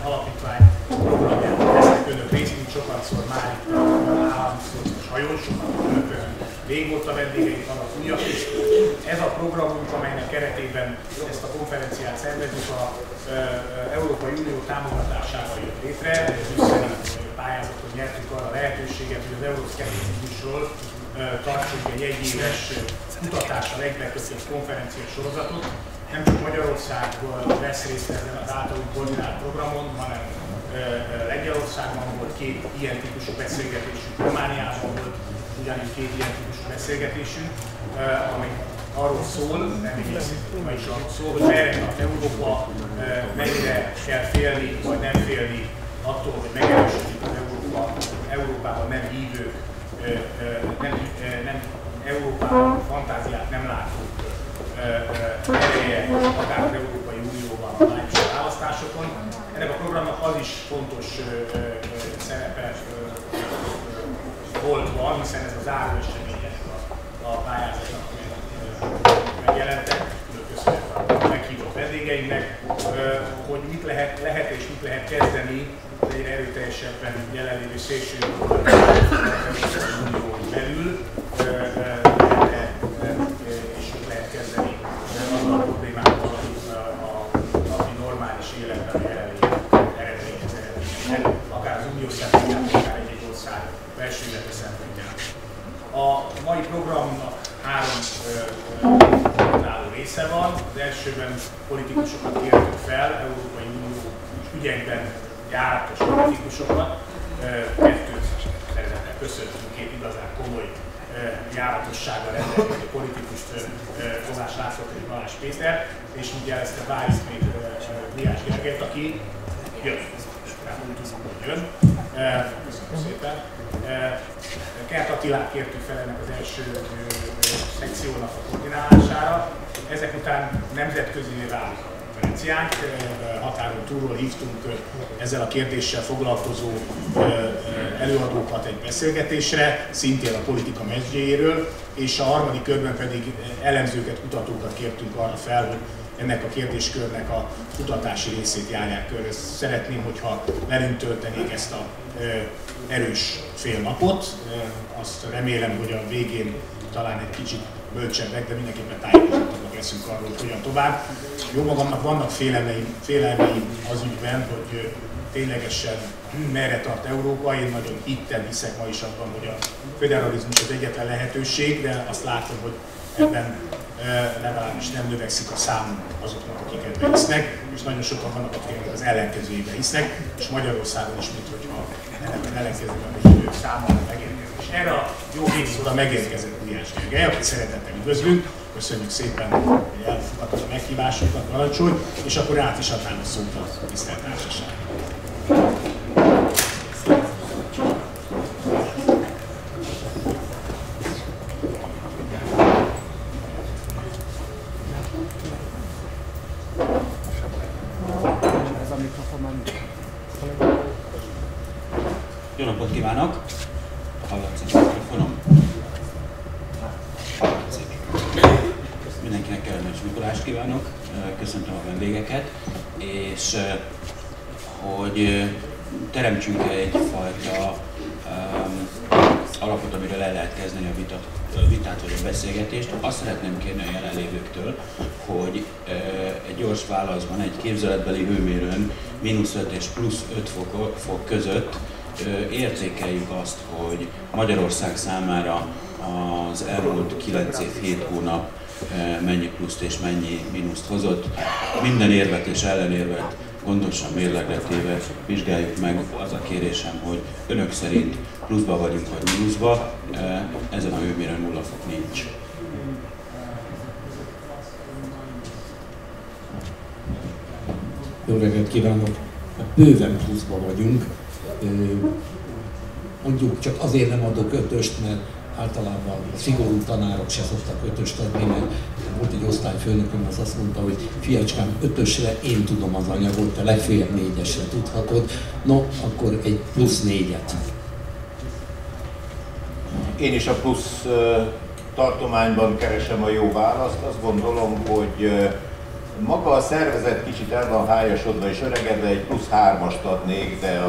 Alapítvány programjában vesznek önök részt, mint sokatszor már itt államszorcos hajón, sokan önök közül régóta vendégeink vannak újak is. Ez a programunk, amelynek keretében ezt a konferenciát szervezzük, az Európai Unió támogatásával jött létre. Ez ügyszerű pályázaton nyertük arra a lehetőséget, hogy az euroszkepticizmusról tartsunk egy egyéves kutatással egybekötött konferencia sorozatot. Nem csak Magyarországból vesz részt ezen az általunk koordinált programon, hanem Lengyelországban volt 2 ilyen típusú beszélgetésünk, Romániában volt ugyanígy 2 ilyen típusú beszélgetésünk, ami arról szól, nem egészen ma is arról szól, hogy merre tart Európa, mennyire kell félni vagy nem félni attól, hogy megerősödik az Európában nem hívők, nem Európában fantáziát nem látók ereje, akár az Európai Unióban a májusi választásokon. Ennek a programnak az is fontos szerepe van, hiszen ez a záró események a pályázatnak megjelentek, köszönjük a meghívott vendégeinknek, hogy mit lehet és mit lehet kezdeni az egyre erőteljesebben jelenlévő szélsőjobb Unión belül, és mit lehet kezdeni azzal a problémákkal, a napi normális életben a jelenlét eredményez, akár az unió szempontjából, akár egy ország belső élete szempontjából. A mai programnak 3 álló része van. Az elsőben politikusokat kértük fel, Európai Unió ügyekben járatos politikusokat. 2 szeretettel köszöntünk, 2 igazán komoly járatossággal rendelkező politikust, Kovács Lászlót és Balázs Péter, és úgy jelezte várjuk még Gulyás Gergelyt, aki jön. Úgy tudom, hogy jön. Köszönöm szépen. Kert Attilát kértük fel ennek az első szekciónak a koordinálására. Ezek után nemzetközivé válik a konferenciánk. Határon túlról hívtunk ezzel a kérdéssel foglalkozó előadókat egy beszélgetésre, szintén a politika mezőjéről, és a harmadik körben pedig elemzőket, kutatókat kértünk arra fel, hogy ennek a kérdéskörnek a kutatási részét járják körül. Szeretném, hogyha velünk töltenék ezt a erős fél napot. Azt remélem, hogy a végén talán egy kicsit bölcsebbek, de mindenképpen tájékozottak leszünk arról, hogy hogyan tovább. Jó magamnak vannak félelmeim az ügyben, hogy ténylegesen merre tart Európa. Én nagyon hiszek ma is abban, hogy a föderalizmus az egyetlen lehetőség, de azt látom, hogy ebben legalábbis nem növekszik a szám azoknak, akik ebben hisznek, és nagyon sokan vannak, akik az ellenkezőjében hisznek, és Magyarországon is, minthogyha ennek ellenkezőben hívők száma megérkezik. És erre a jó hírszóra megérkezett Gulyás Gergely, akit szeretettel üdvözlünk. Köszönjük szépen, hogy elfogadtad a meghívásunkat, parancsolj, és akkor át is adnám a szót a tisztelt társaságnak. Jó napot kívánok! Hallatszik a mikrofonom? Hallatszik. Mindenkinek kellemes Mikulást kívánok, köszöntöm a vendégeket, és hogy teremtsünk egyfajta alapot, amire le lehet kezdeni a vitát vagy a beszélgetést. Azt szeretném kérni a jelenlévőktől, hogy egy gyors válaszban, egy képzeletbeli hőmérőn -5 és +5 fok között értékeljük azt, hogy Magyarország számára az elmúlt 9 év, 7 hónap mennyi pluszt és mennyi mínuszt hozott. Minden érvet és ellenérvet gondosan mérlegletéve vizsgáljuk meg. Az a kérésem, hogy önök szerint pluszba vagyunk vagy mínuszba, ezen a hőmérőn 0 fok nincs. Jó reggelt kívánok! Bőven pluszba vagyunk. Mondjuk csak azért nem adok 5-öst, mert általában a szigorú tanárok se szoktak 5-öst adni, mert volt egy osztályfőnököm, az azt mondta, hogy fiacskám 5-ösre én tudom az anyagot, te legfeljebb 4-esre tudhatod. No, akkor egy +4-et. Én is a plusz tartományban keresem a jó választ. Azt gondolom, hogy Maga a szervezet kicsit el van hályasodva és öregedve, egy +3-ast adnék, de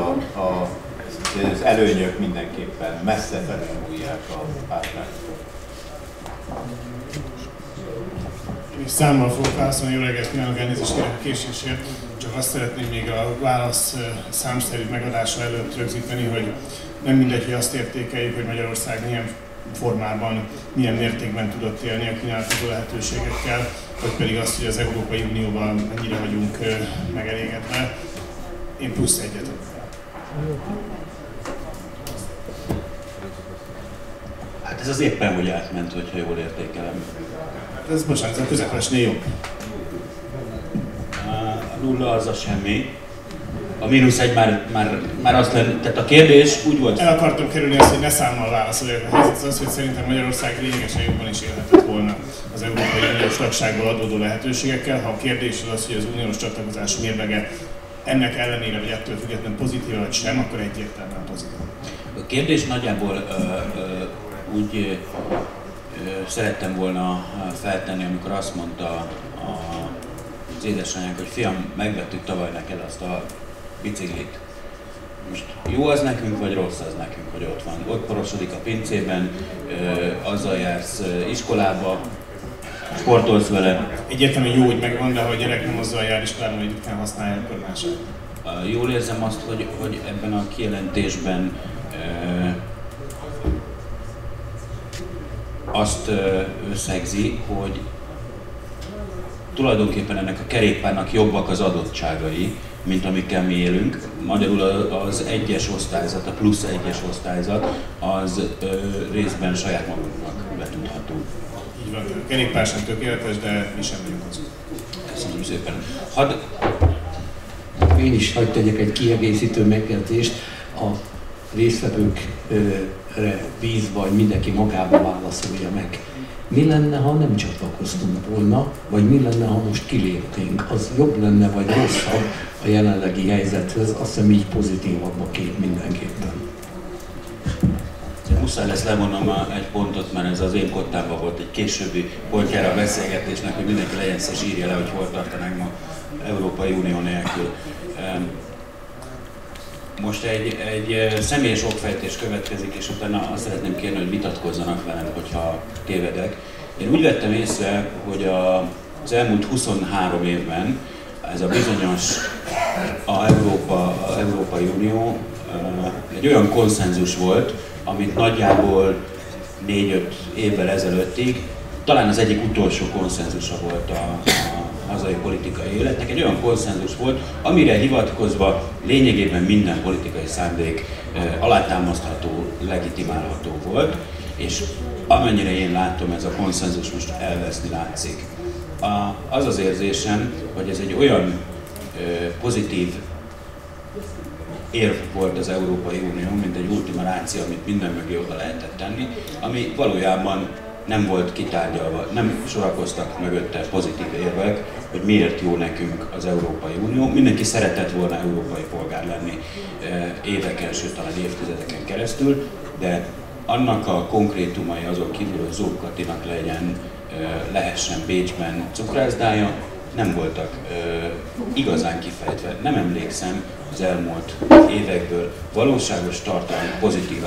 az előnyök mindenképpen messze felülmúlják a hátrányokat. Számmal fogok válaszolni, jó reggelt kívánok, elnézést kérek a késésért. Csak azt szeretném még a válasz számszerű megadása előtt rögzíteni, hogy nem mindegy, hogy azt értékeljük, hogy Magyarország milyen formában, milyen mértékben tudott élni a kínálkozó lehetőségekkel, vagy pedig azt, hogy az Európai Unióval mennyire vagyunk megelégedve. Én +1-et adok. Hát ez az éppen, hogy átment, hogyha jól értékelem. Ez bocsánat, ez a közepesnél jobb. A 0 az a semmi. A -1 már azt lenne, tehát a kérdés úgy volt. El akartam kerülni azt, hogy ne számmal válaszoljak. A helyzet az, hogy szerintem Magyarország lényegesen jobban is élhetett volna az Európai Uniós tagságból adódó lehetőségekkel. Ha a kérdés az az, hogy az uniós csatlakozás mérlege ennek ellenére, vagy ettől függetlenül pozitív vagy sem, akkor egyértelműen pozitív. A kérdés nagyjából úgy szerettem volna feltenni, amikor azt mondta az édesanyánk, hogy fiam, megvettük tavaly neked azt a biciklit. Most jó az nekünk, vagy rossz az nekünk, hogy ott van? Ott porosodik a pincében, azzal jársz iskolába, sportolsz vele. Egyértelműen jó, hogy megvan, de ha a gyerek nem azzal jár iskolába, hogy ritkán használja, akkor máshogy. Jól érzem azt, hogy ebben a kijelentésben azt összegzi, hogy tulajdonképpen ennek a kerékpárnak jobbak az adottságai, mint amikkel mi élünk. Magyarul az egyes osztályzat, a +1-es osztályzat, az részben saját magunknak betudható. Így van, a kerékpár sem tökéletes, de mi sem vagyunk azok. Köszönöm szépen. Én is hadd tegyek egy kiegészítő megjegyzést. A résztvevőkre bízva, hogy mindenki magába válaszolja meg. Mi lenne, ha nem csatlakoztunk volna, vagy mi lenne, ha most kilépnénk? Az jobb lenne, vagy rosszabb a jelenlegi helyzethez? Azt hiszem így pozitívabb a kép mindenképpen. Muszáj lesz levonnom egy pontot, mert ez az én kottámban volt egy későbbi pontjára a beszélgetésnek, hogy mindenki legyen és írja le, hogy hol tartanánk ma Európai Unió nélkül. Most egy személyes okfejtés következik, és utána azt szeretném kérni, hogy vitatkozzanak velem, hogyha tévedek. Én úgy vettem észre, hogy az elmúlt 23 évben ez a bizonyos Európai Unió egy olyan konszenzus volt, amit nagyjából 4-5 évvel ezelőttig talán az egyik utolsó konszenzusa volt a hazai politikai életnek, egy olyan konszenzus volt, amire hivatkozva lényegében minden politikai szándék alátámasztható, legitimálható volt, és amennyire én látom, ez a konszenzus most elveszni látszik. Az az érzésem, hogy ez egy olyan pozitív érv volt az Európai Unió, mint egy ultima ratio, amit minden mögé oda lehetett tenni, ami valójában nem volt kitárgyalva, nem sorakoztak mögötte pozitív érvek, hogy miért jó nekünk az Európai Unió. Mindenki szeretett volna európai polgár lenni éveken, sőt talán évtizedeken keresztül, de annak a konkrétumai azon kívül, hogy Zók Katinak lehessen Bécsben cukrászdája, nem voltak igazán kifejtve. Nem emlékszem az elmúlt évekből valóságos tartalmi pozitív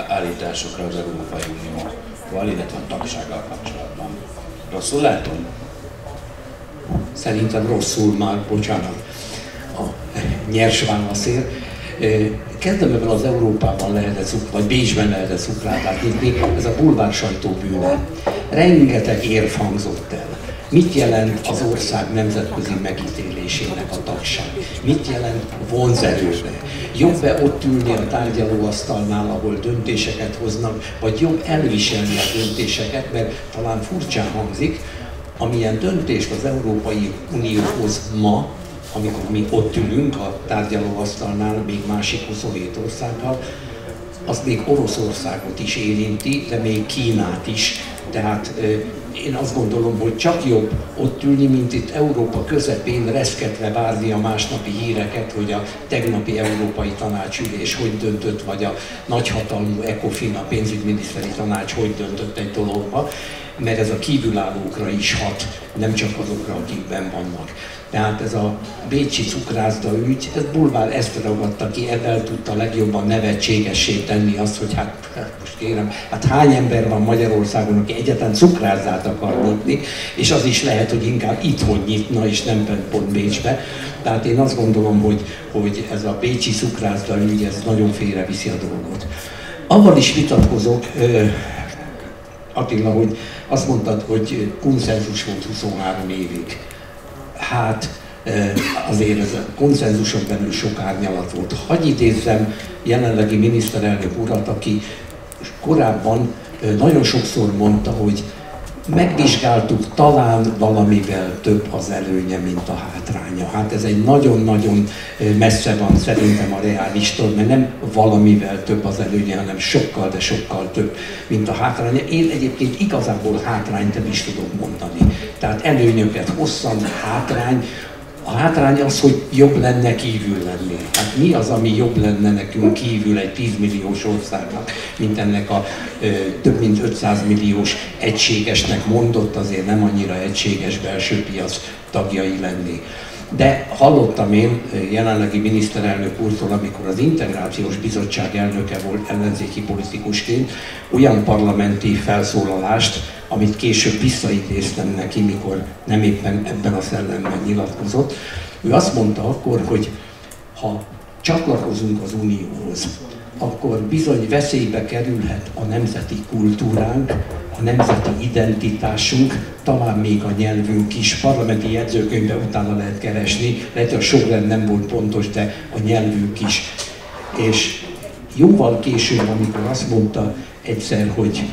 állításokra az Európai Unióval, illetve a tagsággal kapcsolatban. Rosszul látom? Szerintem rosszul már, bocsánat, a nyers válaszért. Kezdem ebben az Európában lehetett, vagy Bécsben lehetett cukrátát nyitni, ez a bulvár sajtó bűne. Rengeteg érv hangzott el. Mit jelent az ország nemzetközi megítélésének a tagság? Mit jelent vonzerőbe? Jobb-e ott ülni a tárgyalóasztalnál, ahol döntéseket hoznak, vagy jobb elviselni a döntéseket, mert talán furcsán hangzik, amilyen döntést az Európai Unió hoz ma, amikor mi ott ülünk a tárgyalóasztalnál, még másik 27 országgal, az még Oroszországot is érinti, de még Kínát is. Tehát én azt gondolom, hogy csak jobb ott ülni, mint itt Európa közepén reszketve várni a másnapi híreket, hogy a tegnapi Európai Tanácsülés hogy döntött, vagy a nagyhatalmú ECOFIN, a pénzügyminiszteri tanács hogy döntött egy dologba, mert ez a kívülállókra is hat, nem csak azokra, akik benn vannak. Tehát ez a bécsi cukrászda ügy, ez Bulvár ezt ragadta ki, ezzel tudta legjobban nevetségessé tenni azt, hogy hát most kérem, hát hány ember van Magyarországon, aki egyáltalán cukrászdát akar nyitni, és az is lehet, hogy inkább itthon nyitna, és nem pont Bécsbe. Tehát én azt gondolom, hogy ez a bécsi cukrászda ügy, ez nagyon félreviszi a dolgot. Avval is vitatkozok, Attila, hogy azt mondtad, hogy konszenzus volt 23 évig. Hát azért ez a konszenzuson belül sok árnyalat volt. Hadd idézzem jelenlegi miniszterelnök urat, aki korábban nagyon sokszor mondta, hogy megvizsgáltuk, talán valamivel több az előnye, mint a hátránya. Hát ez egy nagyon-nagyon messze van szerintem a reálistól, mert nem valamivel több az előnye, hanem sokkal, de sokkal több, mint a hátránya. Én egyébként igazából hátrányt nem is tudok mondani. Tehát előnyöket hosszan, hátrány. A hátrány az, hogy jobb lenne kívül lenni. Hát mi az, ami jobb lenne nekünk kívül egy 10 milliós országnak, mint ennek a több mint 500 milliós egységesnek mondott, azért nem annyira egységes belső piac tagjai lenni. De hallottam én jelenlegi miniszterelnök úrtól, amikor az Integrációs Bizottság elnöke volt ellenzéki politikusként, olyan parlamenti felszólalást, amit később visszaidéztem neki, mikor nem éppen ebben a szellemben nyilatkozott. Ő azt mondta akkor, hogy ha csatlakozunk az Unióhoz, akkor bizony veszélybe kerülhet a nemzeti kultúránk, a nemzeti identitásunk, talán még a nyelvünk is. Parlamenti jegyzőkönyvben utána lehet keresni, lehet, hogy a sorrend nem volt pontos, de a nyelvünk is. És jóval később, amikor azt mondta egyszer, hogy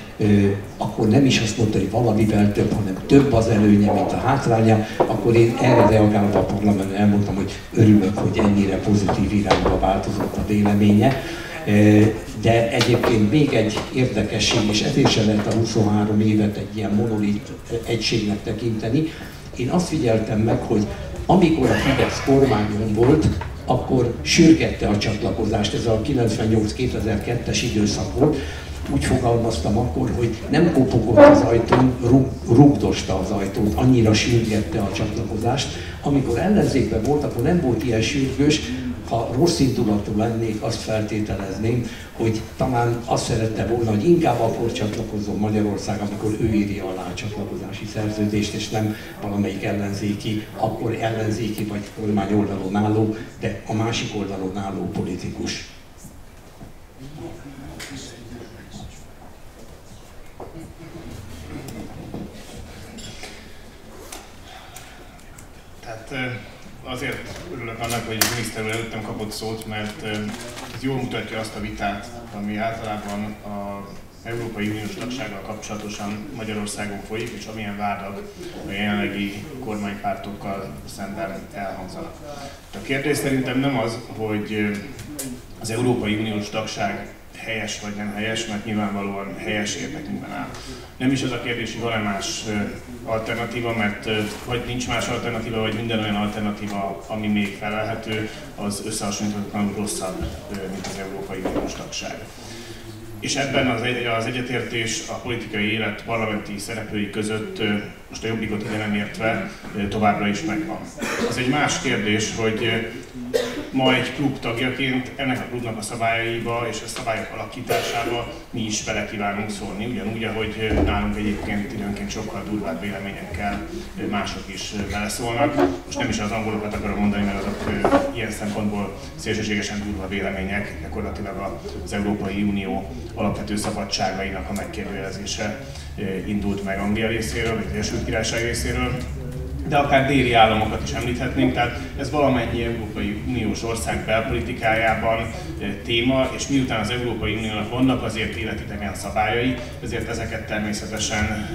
akkor nem is azt mondta, hogy valamivel több, hanem több az előnye, mint a hátránya, akkor én erre reagálva a parlamentben elmondtam, hogy örülök, hogy ennyire pozitív irányba változott a véleménye. De egyébként még egy érdekesség, és ezért sem lehet a 23 évet egy ilyen monolit egységnek tekinteni. Én azt figyeltem meg, hogy amikor a Fidesz kormányon volt, akkor sürgette a csatlakozást, ez a 98-2002-es időszak volt. Úgy fogalmaztam akkor, hogy nem kopogott az ajtón, rugdosta az ajtót, annyira sürgette a csatlakozást. Amikor ellenzékben volt, akkor nem volt ilyen sürgős. Ha rossz indulatú lennék, azt feltételezném, hogy talán azt szerette volna, hogy inkább akkor csatlakozzon Magyarország, amikor ő írja alá a csatlakozási szerződést, és nem valamelyik ellenzéki, akkor ellenzéki vagy kormány oldalon álló, de a másik oldalon álló politikus. Tehát azért örülök annak, hogy a miniszter úr előttem kapott szót, mert ez jól mutatja azt a vitát, ami általában az Európai Uniós tagsággal kapcsolatosan Magyarországon folyik, és amilyen vádak a jelenlegi kormánypártokkal szemben elhangzanak. A kérdés szerintem nem az, hogy az Európai Uniós tagság helyes vagy nem helyes, mert nyilvánvalóan helyes érdekünkben áll. Nem is az a kérdés, hogy van-e más alternatíva, mert vagy nincs más alternatíva, vagy minden olyan alternatíva, ami még felelhető, az összehasonlíthatatlanul rosszabb, mint az Európai Uniós tagság. És ebben az egyetértés a politikai élet parlamenti szereplői között, most a Jobbikot ide nem értve, továbbra is megvan. Az egy más kérdés, hogy ma egy klub tagjaként ennek a klubnak a szabályaiba és a szabályok alakításába mi is bele kívánunk szólni, ugyanúgy, ahogy nálunk egyébként időnként sokkal durvább véleményekkel mások is beleszólnak. Most nem is az angolokat akarom mondani, mert azok ilyen szempontból szélsőségesen durva vélemények, gyakorlatilag az Európai Unió alapvető szabadságainak a megkérdőjelezése indult meg Anglia részéről, vagy az Egyesült Királyság részéről, de akár déli államokat is említhetnénk, tehát ez valamennyi Európai Uniós ország belpolitikájában téma, és miután az Európai Uniónak vannak azért életidegen szabályai, ezért ezeket természetesen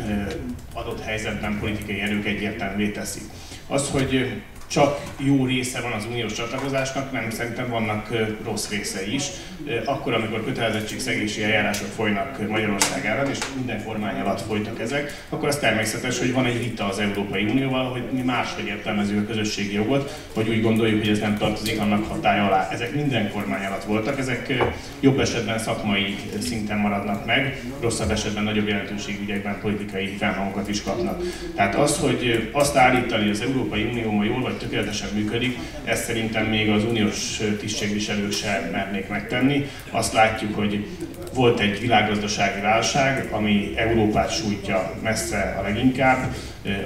adott helyzetben politikai erők egyértelművé teszik. Az, hogy csak jó része van az uniós csatlakozásnak, nem, szerintem vannak rossz részei is. Akkor, amikor kötelezettségszegési eljárások folynak Magyarország ellen, és minden kormány alatt folytak ezek, akkor az természetes, hogy van egy vita az Európai Unióval, hogy mi máshogy értelmezzük a közösségi jogot, vagy úgy gondoljuk, hogy ez nem tartozik annak hatálya alá. Ezek minden kormány alatt voltak, ezek jobb esetben szakmai szinten maradnak meg, rosszabb esetben nagyobb jelentőségű ügyekben politikai felhangokat is kapnak. Tehát az, hogy azt állítani, hogy az Európai Unió ma jól vagy tökéletesen működik, ezt szerintem még az uniós tisztségviselők sem mernék megtenni. Azt látjuk, hogy volt egy világgazdasági válság, ami Európát sújtja messze a leginkább,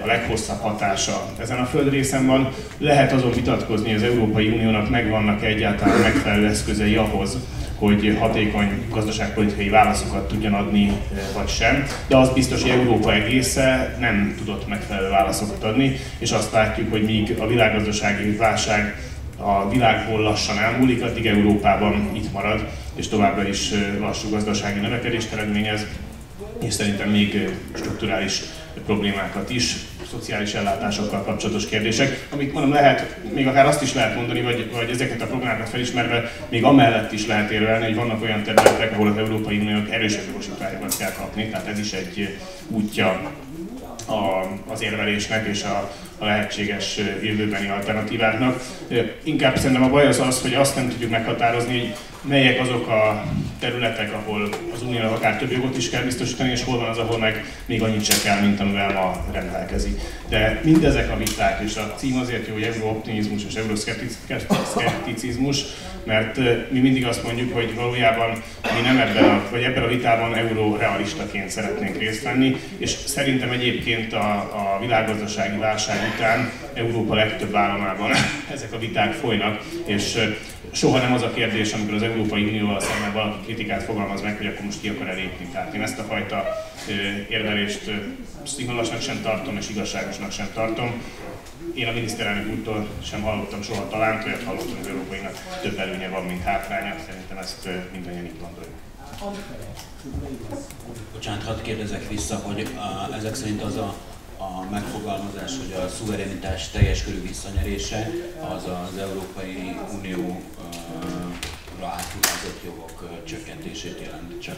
a leghosszabb hatása ezen a földrészen van. Lehet azon vitatkozni, hogy az Európai Uniónak megvannak egyáltalán megfelelő eszközei ahhoz, hogy hatékony gazdaságpolitikai válaszokat tudjon adni, vagy sem. De az biztos, hogy Európa egésze nem tudott megfelelő válaszokat adni, és azt látjuk, hogy míg a világgazdasági válság a világból lassan elmúlik, addig Európában itt marad, és továbbra is lassú gazdasági növekedést eredményez, és szerintem még strukturális problémákat is, szociális ellátásokkal kapcsolatos kérdések, amik mondom lehet, még akár azt is lehet mondani, vagy ezeket a problémákat felismerve még amellett is lehet érvelni, hogy vannak olyan területek, ahol az Európai Uniónak erősebb jogosítványokat kell kapni, tehát ez is egy útja az érvelésnek és a lehetséges jövőbeni alternatíváknak. Inkább szerintem a baj az, hogy azt nem tudjuk meghatározni, hogy melyek azok a területek, ahol az uniónak akár több jogot is kell biztosítani, és hol van az, ahol meg még annyit se kell, mint amivel ma rendelkezik. De mindezek a viták, és a cím azért jó, hogy eurooptimizmus és euroszkepticizmus, mert mi mindig azt mondjuk, hogy valójában mi nem ebben a vitában eurorealistaként szeretnénk részt venni, és szerintem egyébként a világgazdasági válság után Európa legtöbb államában ezek a viták folynak, és soha nem az a kérdés, amikor az Európai Unióval szemben valaki kritikát fogalmaz meg, hogy akkor most ki akar elépni. Tehát én ezt a fajta érvelést színvonalasnak sem tartom, és igazságosnak sem tartom. Én a miniszterelnök úrtól sem hallottam soha talán, olyat hallottam, hogy az Európainak több előnye van, mint hátránya. Szerintem ezt mindannyian így gondoljuk. Bocsánat, hadd kérdezek vissza, hogy ezek szerint az a megfogalmazás, hogy a szuverenitás teljes körű visszanyerése az az Európai Unióra átruházott jogok csökkentését jelenti csak.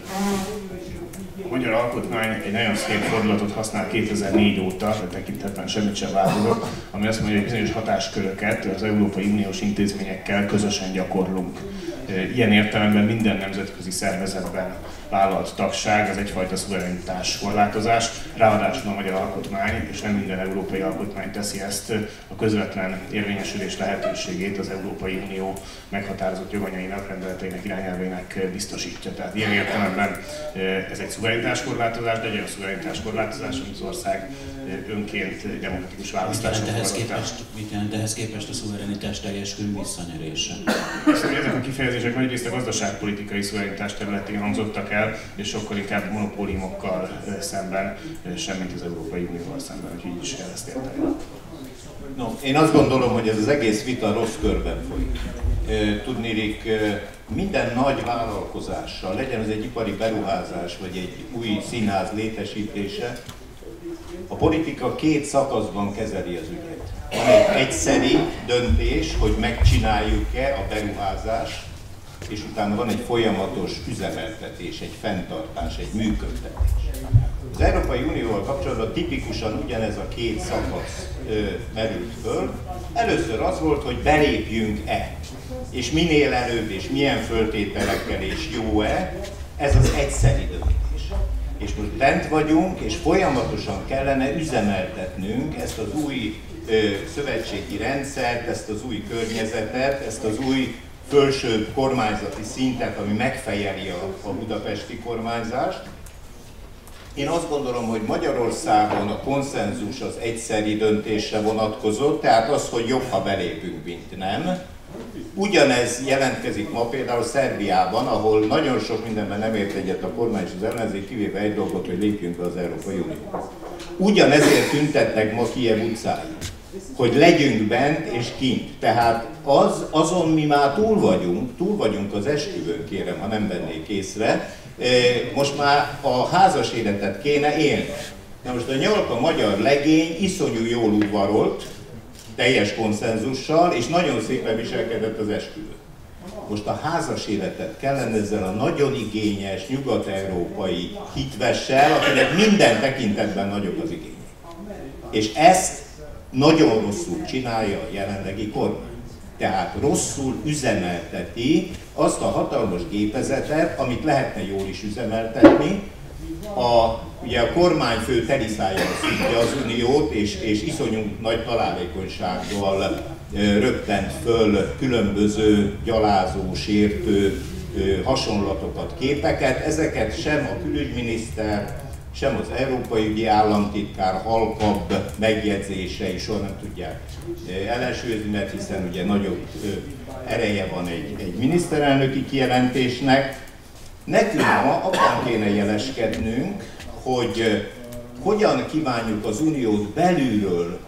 A magyar alkotmány egy nagyon szép fordulatot használ 2004 óta, a tekintetben semmit sem változott, ami azt mondja, hogy bizonyos hatásköröket az Európai Uniós intézményekkel közösen gyakorlunk. Ilyen értelemben minden nemzetközi szervezetben vállalt tagság az egyfajta szuverenitás korlátozás, ráadásul a magyar alkotmány, és nem minden európai alkotmány teszi ezt, a közvetlen érvényesülés lehetőségét az Európai Unió meghatározott joganyainak, rendeleteinek, irányelveinek biztosítja. Tehát ilyen értelemben ez egy szuverenitáskorlátozás, de egy olyan szuverenitáskorlátozás, amit az ország önként demokratikus választásokon Mit jelent ehhez képest a szuverenitás teljes körű visszanyerése? Ezek a kifejezések nagyrészt a gazdaságpolitikai szuverenitás területén hangzottak el, és sokkal inkább monopóliumokkal szemben, semmint az Európai Unióval szemben, úgyhogy így is kell ezt érteni. No, én azt gondolom, hogy ez az egész vita rossz körben folyik. Tudniillik, minden nagy vállalkozással, legyen ez egy ipari beruházás, vagy egy új színház létesítése, a politika két szakaszban kezeli az ügyet. Van egy egyszeri döntés, hogy megcsináljuk-e a beruházást, és utána van egy folyamatos üzemeltetés, egy fenntartás, egy működtetés. Az Európai Unióval kapcsolatban tipikusan ugyanez a két szakasz merült föl. Először az volt, hogy belépjünk-e, és minél előbb, és milyen föltételekkel, és jó-e, ez az egyszeri döntés. És most bent vagyunk, és folyamatosan kellene üzemeltetnünk ezt az új szövetségi rendszert, ezt az új környezetet, ezt az új fölsőbb kormányzati szintet, ami megfejeli a budapesti kormányzást. Én azt gondolom, hogy Magyarországon a konszenzus az egyszeri döntésre vonatkozott, tehát az, hogy jobb, ha belépünk, mint nem. Ugyanez jelentkezik ma például Szerbiában, ahol nagyon sok mindenben nem ért egyet a kormány és az ellenzék, kivéve egy dolgot, hogy lépjünk be az Európai Unióba. Ugyanezért tüntetnek ma Kijev utcáin, hogy legyünk bent és kint. Tehát azon mi már túl vagyunk az esküvőn, kérem, ha nem vennék észre. Most már a házas életet kéne élni. Na most a Nyalka magyar legény iszonyú jól udvarolt, teljes konszenzussal, és nagyon szépen viselkedett az esküvőn. Most a házas életet kellene ezzel a nagyon igényes, nyugat-európai hitvessel, akinek minden tekintetben nagyobb az igénye. És ezt nagyon rosszul csinálja a jelenlegi kormány. Tehát rosszul üzemelteti azt a hatalmas gépezetet, amit lehetne jól is üzemeltetni. Ugye a kormányfő teliszájjal szívja az Uniót, és iszonyú nagy találékonysággal röptent föl különböző gyalázó, sértő hasonlatokat, képeket. Ezeket sem a külügyminiszter, sem az Európai Ügyi Államtitkár halkabb megjegyzései soha nem tudják ellensúlyozni, mert hiszen ugye nagyobb ereje van egy miniszterelnöki kijelentésnek. Nekünk ma abban kéne jeleskednünk, hogy hogyan kívánjuk az Uniót belülről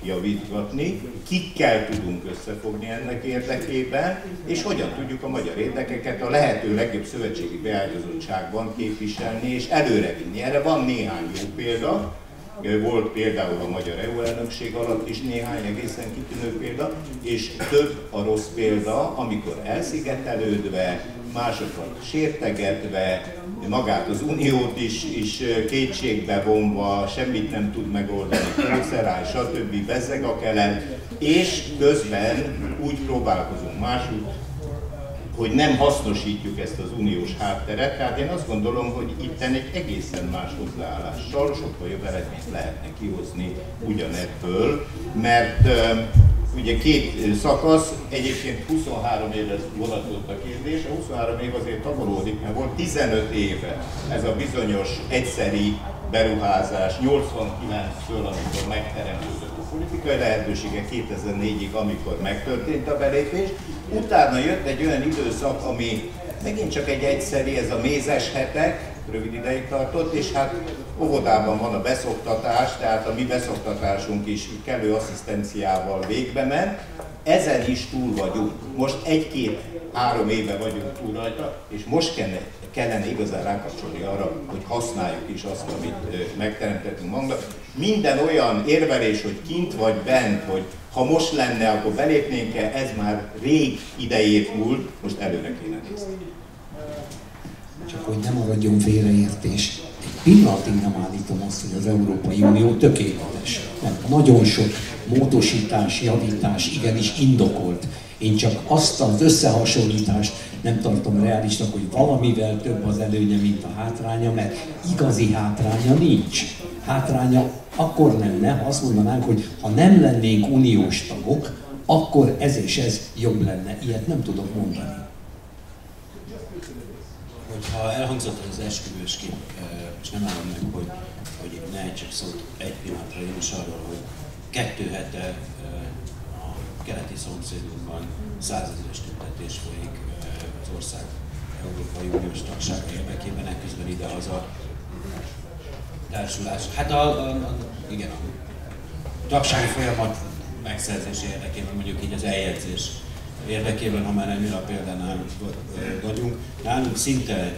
javítgatni, kikkel tudunk összefogni ennek érdekében, és hogyan tudjuk a magyar érdekeket a lehető legjobb szövetségi beágyazottságban képviselni és előrevinni. Erre van néhány jó példa, volt például a magyar EU elnökség alatt is néhány egészen kitűnő példa, és több a rossz példa, amikor elszigetelődve, másokat sértegetve, magát az Uniót is kétségbe vonva, semmit nem tud megoldani, kószeráj, stb. Bezzeg a kelet, és közben úgy próbálkozunk máshogy, hogy nem hasznosítjuk ezt az uniós hátteret. Tehát én azt gondolom, hogy itten egy egészen más hozzáállással sokkal jobb eredményt lehetne kihozni ugyanebből, mert ugye két szakasz, egyébként 23 évre vonatkozott a kérdés, a 23 év azért tagolódik, mert volt 15 éve ez a bizonyos egyszeri beruházás, 89-től, amikor megteremtődött a politikai lehetősége, 2004-ig, amikor megtörtént a belépés. Utána jött egy olyan időszak, ami megint csak egy egyszeri, ez a mézes hetek, rövid ideig tartott, és hát óvodában van a beszoktatás, tehát a mi beszoktatásunk is kellő asszisztenciával végbe ment. Ezen is túl vagyunk. Most 1-2-3 éve vagyunk túl rajta, és most kellene igazán rákapcsolni arra, hogy használjuk is azt, amit megteremtettünk magunknak. Minden olyan érvelés, hogy kint vagy bent, hogy ha most lenne, akkor belépnénk-e, ez már rég idejét múlt, most előre kéne nézni. Csak hogy nem maradjon félreértés. Egy pillanatig nem állítom azt, hogy az Európai Unió tökéletes. Mert nagyon sok módosítás, javítás igenis indokolt. Én csak azt az összehasonlítást nem tartom reálisnak, hogy valamivel több az előnye, mint a hátránya, mert igazi hátránya nincs. Hátránya akkor lenne, ha azt mondanánk, hogy ha nem lennénk uniós tagok, akkor ez és ez jobb lenne. Ilyet nem tudok mondani. Hogyha elhangzott az esküvős kép, és nem állom meg, hogy ne ejtsek szót egy pillanatra én is arról, hogy 2 hete a keleti szomszédunkban 100 000-es tüntetés folyik az ország Európai Uniós tagsága érdekében, ekközben idehaza társulás. Hát igen, a tagsági folyamat megszerzése érdekében, mondjuk így az eljegyzés érdekében, ha már ennél a példánál vagyunk, nálunk szinte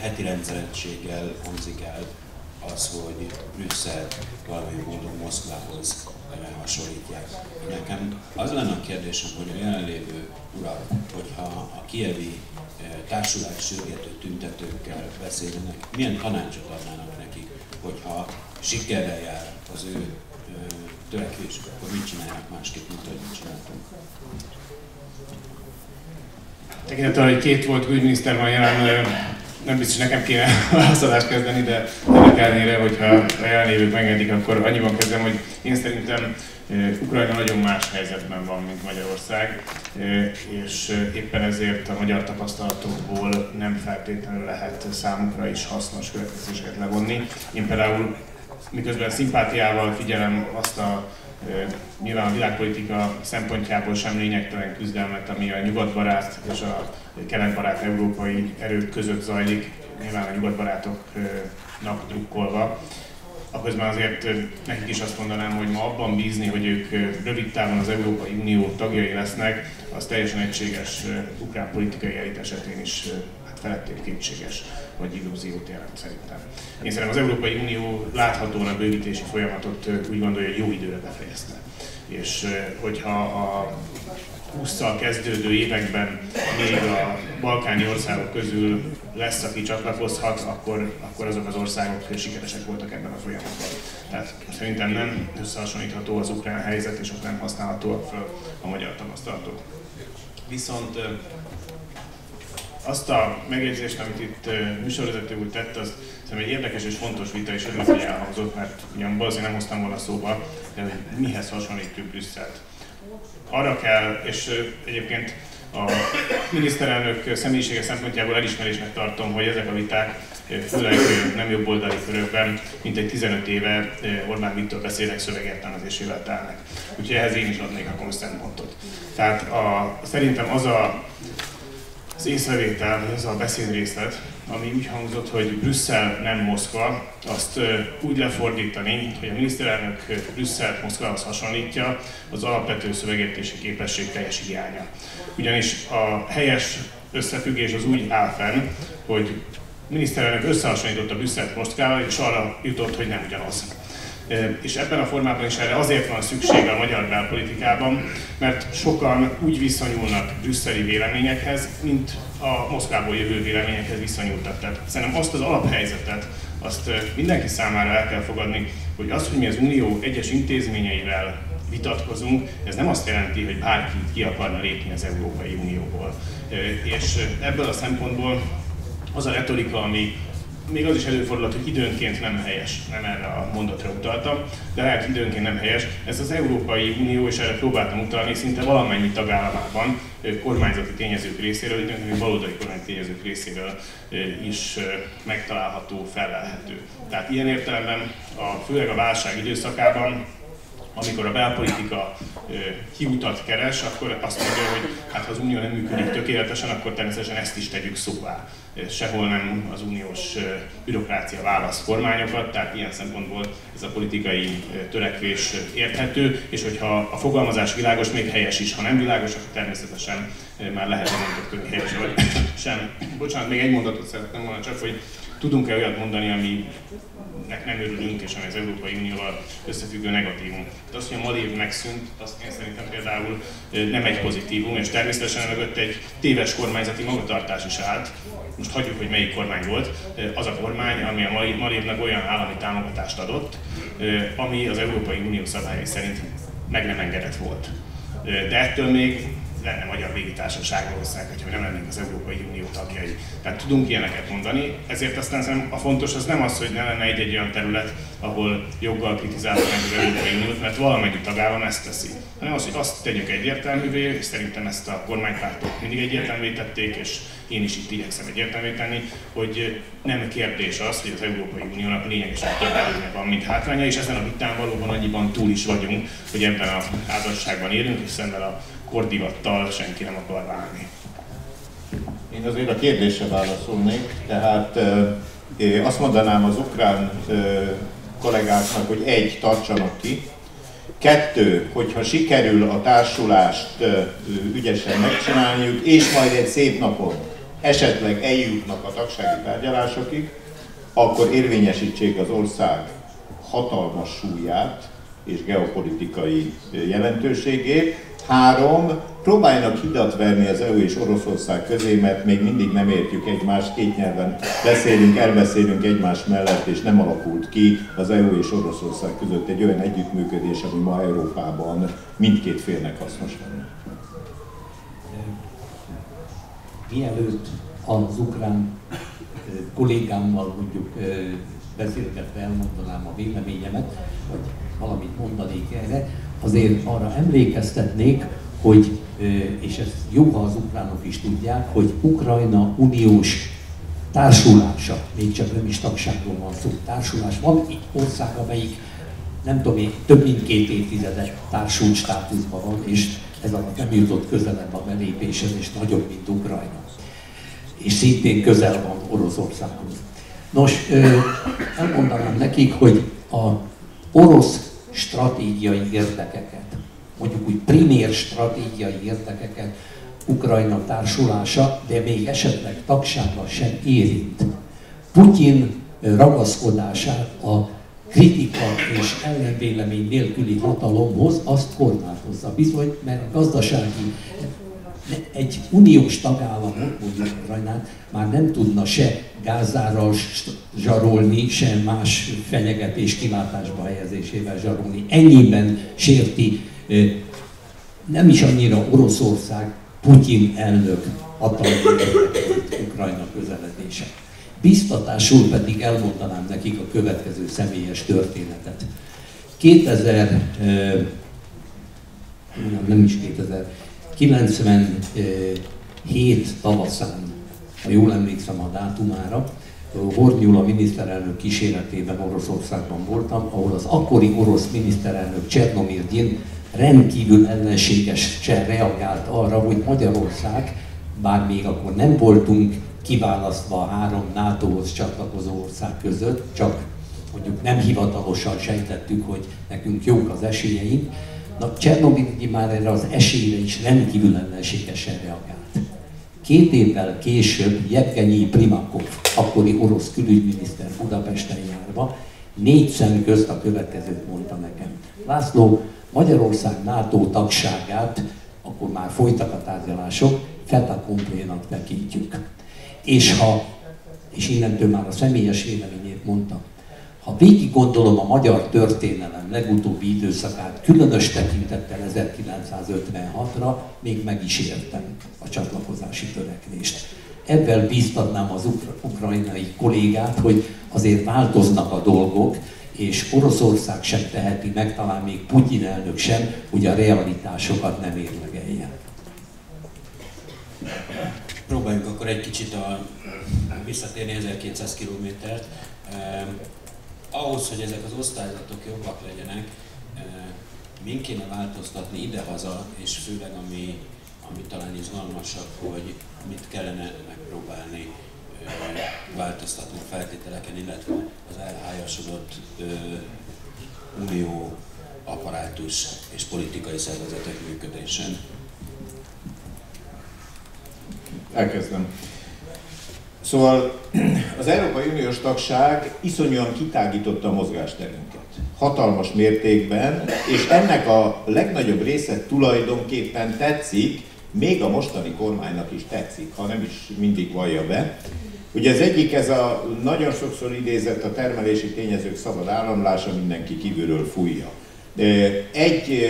heti rendszerességgel hangzik el az, hogy Brüsszel valamilyen módon Moszkvához hasonlítják. Nekem az lenne a kérdésem, hogy a jelenlévő urak, hogyha a kijevi társulás sürgető tüntetőkkel beszélnek, milyen tanácsot adnának nekik, hogyha sikerrel jár az ő törekvésük, akkor mit csinálják másképp, mint ahogy mit csináltunk? Tekintettel, hogy 2 volt külügyminiszter van jelen, nem biztos, nekem kéne válaszadást kezdeni, de ennek ellenére, hogyha a jelenlévők megengedik, akkor annyiban kezdem, hogy én szerintem Ukrajna nagyon más helyzetben van, mint Magyarország, és éppen ezért a magyar tapasztalatokból nem feltétlenül lehet számukra is hasznos következtetéseket levonni. Én például miközben szimpátiával figyelem azt nyilván a világpolitika szempontjából sem lényegtelen küzdelmet, ami a nyugatbarát és a keletbarát európai erők között zajlik, nyilván a nyugatbarátoknak drukkolva. Akközben azért nekik is azt mondanám, hogy ma abban bízni, hogy ők rövid távon az Európai Unió tagjai lesznek, az teljesen egységes ukrán politikai elit esetén is felettébb kétséges, vagy illúziót jelent szerintem. Én szerintem az Európai Unió láthatóan a bővítési folyamatot úgy gondolja, hogy jó időre befejezte. És hogyha a 20-szal kezdődő években még a balkáni országok közül lesz, aki csatlakozhat, akkor azok az országok sikeresek voltak ebben a folyamatban. Tehát szerintem nem összehasonlítható az ukrán helyzet, és ott nem használható fel a magyar tapasztalatok. Viszont azt a megjegyzést, amit itt műsorvezető úr tett, az szerintem egy érdekes és fontos vita, és örülök, hogy elhangzott, mert ugyan valószínűleg nem hoztam volna szóba, de hogy mihez hasonlítjuk Brüsszelt. Arra kell, és egyébként a miniszterelnök személyisége szempontjából elismerésnek tartom, hogy ezek a viták, főleg nem jobboldali körökben, mint egy 15 éve Orbán Viktor beszédek szövegértelmezésével telnek. Úgyhogy ehhez én is adnék akkor szempontot. Tehát szerintem az észrevétel, az a beszédrészlet, ami úgy hangzott, hogy Brüsszel nem Moszkva, azt úgy lefordítani, hogy a miniszterelnök Brüsszelt Moszkvához hasonlítja, az alapvető szövegértési képesség teljes hiánya. Ugyanis a helyes összefüggés az úgy áll fenn, hogy a miniszterelnök összehasonlította Brüsszelt Moszkvával, és arra jutott, hogy nem ugyanaz. És ebben a formában is erre azért van szükség a magyar belpolitikában, mert sokan úgy viszonyulnak brüsszeli véleményekhez, mint a Moszkvából jövő véleményekhez viszonyultak. Tehát szerintem azt az alaphelyzetet, azt mindenki számára el kell fogadni, hogy az, hogy mi az Unió egyes intézményeivel vitatkozunk, ez nem azt jelenti, hogy bárki ki akarna lépni az Európai Unióból. És ebből a szempontból az a retorika, ami még az is előfordulhat, hogy időnként nem helyes, nem erre a mondatra utaltam, de lehet időnként nem helyes. Ez az Európai Unió, és erre próbáltam utalni, szinte valamennyi tagállamában kormányzati tényezők részéről, időnként baloldali kormányzati tényezők részéről is megtalálható, fellelhető. Tehát ilyen értelemben, főleg a válság időszakában, amikor a belpolitika kiutat keres, akkor azt mondja, hogy hát, ha az Unió nem működik tökéletesen, akkor természetesen ezt is tegyük szóvá. Sehol nem az uniós bürokrácia választ kormányokat, tehát ilyen szempontból ez a politikai törekvés érthető, és hogyha a fogalmazás világos, még helyes is. Ha nem világos, akkor természetesen már lehet mondani, hogy helyes vagy sem. Bocsánat, még egy mondatot szeretném volna csak, hogy tudunk-e olyat mondani, aminek nem örülünk, és ami az Európai Unióval összefüggő negatívum. De az, hogy a Malév megszűnt, azt én szerintem például nem egy pozitívum, és természetesen mögött egy téves kormányzati magatartás is állt. Most hagyjuk, hogy melyik kormány volt. Az a kormány, ami a Malévnek olyan állami támogatást adott, ami az Európai Unió szabályai szerint meg nem engedett volt. De ettől még lenne magyar légitársaság valószínűleg, hogyha nem lennénk az Európai Unió tagjai. Tehát tudunk ilyeneket mondani, ezért aztán a fontos az nem az, hogy ne lenne egy-egy olyan terület, ahol joggal kritizálhatnánk az Európai Uniót, mert valamelyik tagállam ezt teszi. Hanem az, hogy azt tegyük egyértelművé, és szerintem ezt a kormánypártok mindig egyértelművé tették, és én is itt igyekszem egyértelművé tenni, hogy nem kérdés az, hogy az Európai Uniónak lényegesen több előnye van, mint hátránya, és ezen a vitán valóban annyiban túl is vagyunk, hogy ebben a házasságban élünk, és szemben a kordivattal senki nem akar válni. Én azért a kérdésre válaszolnék, tehát azt mondanám az ukrán kollégáknak, hogy egy, tartsanak ki, kettő, hogyha sikerül a társulást ügyesen megcsinálniuk, és majd egy szép napon esetleg eljutnak a tagsági tárgyalásokig, akkor érvényesítsék az ország hatalmas súlyát és geopolitikai jelentőségét. 3. Próbáljanak hidat verni az EU és Oroszország közé, mert még mindig nem értjük egymást, két nyelven beszélünk, elbeszélünk egymás mellett, és nem alakult ki az EU és Oroszország között egy olyan együttműködés, ami ma Európában mindkét félnek hasznos lenne. Mielőtt az ukrán kollégámmal mondjuk beszélgetve elmondanám a véleményemet, vagy valamit mondanék erre, azért arra emlékeztetnék, hogy, és ezt jó, ha az ukránok is tudják, hogy Ukrajna uniós társulása, még csak nem is tagságról van szó, társulás. Van egy ország, amelyik nem tudom én, több mint 2 évtizedes társult státuszban van, és ez alatt nem jutott közelebb a belépéshez, és nagyobb, mint Ukrajna. És szintén közel van Oroszországhoz. Nos, elmondanám nekik, hogy a orosz stratégiai érdekeket, mondjuk úgy primér stratégiai érdekeket Ukrajna társulása, de még esetleg tagsága sem érint. Putyin ragaszkodását a kritika és ellenvélemény nélküli hatalomhoz, azt korlátozza. Bizony, mert a gazdasági egy uniós tagállamot, mondjuk Ukrajnát, már nem tudna se gázáral zsarolni, se más fenyegetés kilátásba helyezésével zsarolni. Ennyiben sérti nem is annyira Oroszország, Putyin elnök hatalmi Ukrajna közeledése. Biztatásul pedig elmondanám nekik a következő személyes történetet. 97 tavaszán, ha jól emlékszem a dátumára, Horn Gyula miniszterelnök kíséretében Oroszországban voltam, ahol az akkori orosz miniszterelnök Csernomyrdin rendkívül ellenségesen reagált arra, hogy Magyarország, bár még akkor nem voltunk kiválasztva a 3 NATO-hoz csatlakozó ország között, csak mondjuk nem hivatalosan sejtettük, hogy nekünk jók az esélyeink, Csernomyrdin már erre az esélyre is rendkívül ellenségesen reagált. 2 évvel később Jevgenyi Primakov, akkori orosz külügyminiszter Budapesten járva, 4 szem közt a következőt mondta nekem. László, Magyarország NATO tagságát, akkor már folytak a tárgyalások, fait accompli-nak tekintjük. És innentől már a személyes véleményét mondta, ha végig gondolom a magyar történelem legutóbbi időszakát, különös tekintettel 1956-ra, még meg is értem a csatlakozási törekvést. Ebben bíztatnám az ukrajnai kollégát, hogy azért változnak a dolgok, és Oroszország sem teheti meg, talán még Putyin elnök sem, hogy a realitásokat nem érlegelje. Próbáljunk akkor egy kicsit visszatérni 1200 kilométert. Ahhoz, hogy ezek az osztályzatok jobbak legyenek, min kéne változtatni idehaza, és főleg ami talán izgalmasabb, hogy mit kellene megpróbálni változtatni a feltételeken, illetve az elhályasodott unió apparátus és politikai szervezetek működésen. Elkezdem. Szóval az Európai Uniós tagság iszonyúan kitágította a mozgásterünket. Hatalmas mértékben, és ennek a legnagyobb része tulajdonképpen tetszik, még a mostani kormánynak is tetszik, ha nem is mindig vallja be. Ugye az egyik, ez a nagyon sokszor idézett a termelési tényezők szabad áramlása, mindenki kívülről fújja. Egy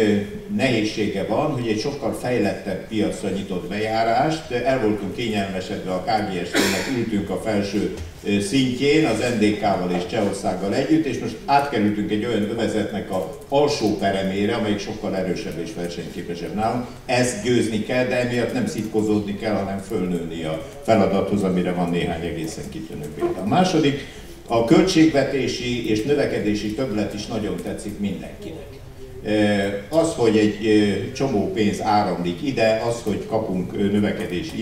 nehézsége van, hogy egy sokkal fejlettebb piacra nyitott bejárást, el voltunk kényelmesedve a KGST-nek, ültünk a felső szintjén, az NDK-val és Csehországgal együtt, és most átkerültünk egy olyan övezetnek a alsó peremére, amelyik sokkal erősebb és versenyképesebb nálunk. Ezt győzni kell, de emiatt nem szitkozódni kell, hanem fölnőni a feladathoz, amire van néhány egészen kitűnő példa. A második, a költségvetési és növekedési többlet is nagyon tetszik mindenkinek. Az, hogy egy csomó pénz áramlik ide, az, hogy kapunk növekedési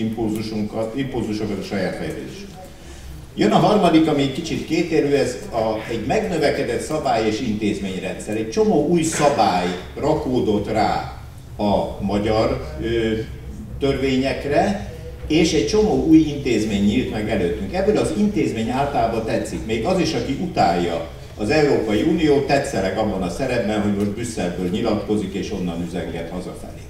impulzusokat a saját fejlődésünkre. Jön a harmadik, ami egy kicsit kétérű, ez egy megnövekedett szabály és intézményrendszer. Egy csomó új szabály rakódott rá a magyar törvényekre, és egy csomó új intézmény nyílt meg előttünk. Ebből az intézmény általában tetszik. Még az is, aki utálja az Európai Unió, tetszeleg abban a szerepben, hogy most Brüsszelből nyilatkozik és onnan üzenget hazafelé.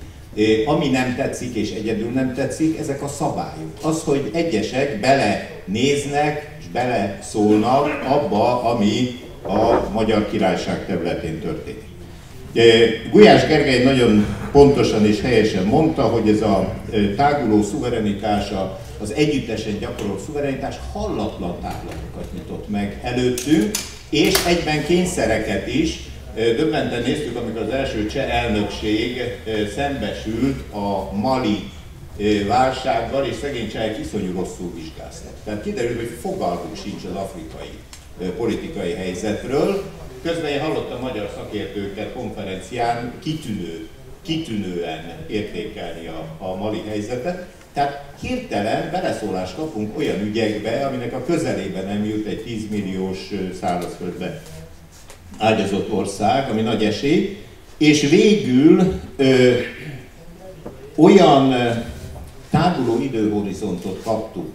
Ami nem tetszik és egyedül nem tetszik, ezek a szabályok. Az, hogy egyesek belenéznek és beleszólnak abba, ami a Magyar Királyság területén történik. Gulyás Gergely nagyon pontosan és helyesen mondta, hogy ez a táguló szuverenitása, az együttesen gyakorolt szuverenitás hallatlan távlatokat nyitott meg előttünk, és egyben kényszereket is. Döbbenten néztük, amikor az első cseh elnökség szembesült a mali válsággal, és szegény csehek iszonyú rosszul vizsgáztak. Tehát kiderült, hogy fogalmuk sincs az afrikai politikai helyzetről. Közben én hallottam magyar szakértőket konferencián kitűnően értékelni a mali helyzetet. Tehát hirtelen beleszólást kapunk olyan ügyekbe, aminek a közelében nem jut egy 10 milliós szárazföldbe ágyazott ország, ami nagy esély, és végül olyan táguló időhorizontot kaptunk,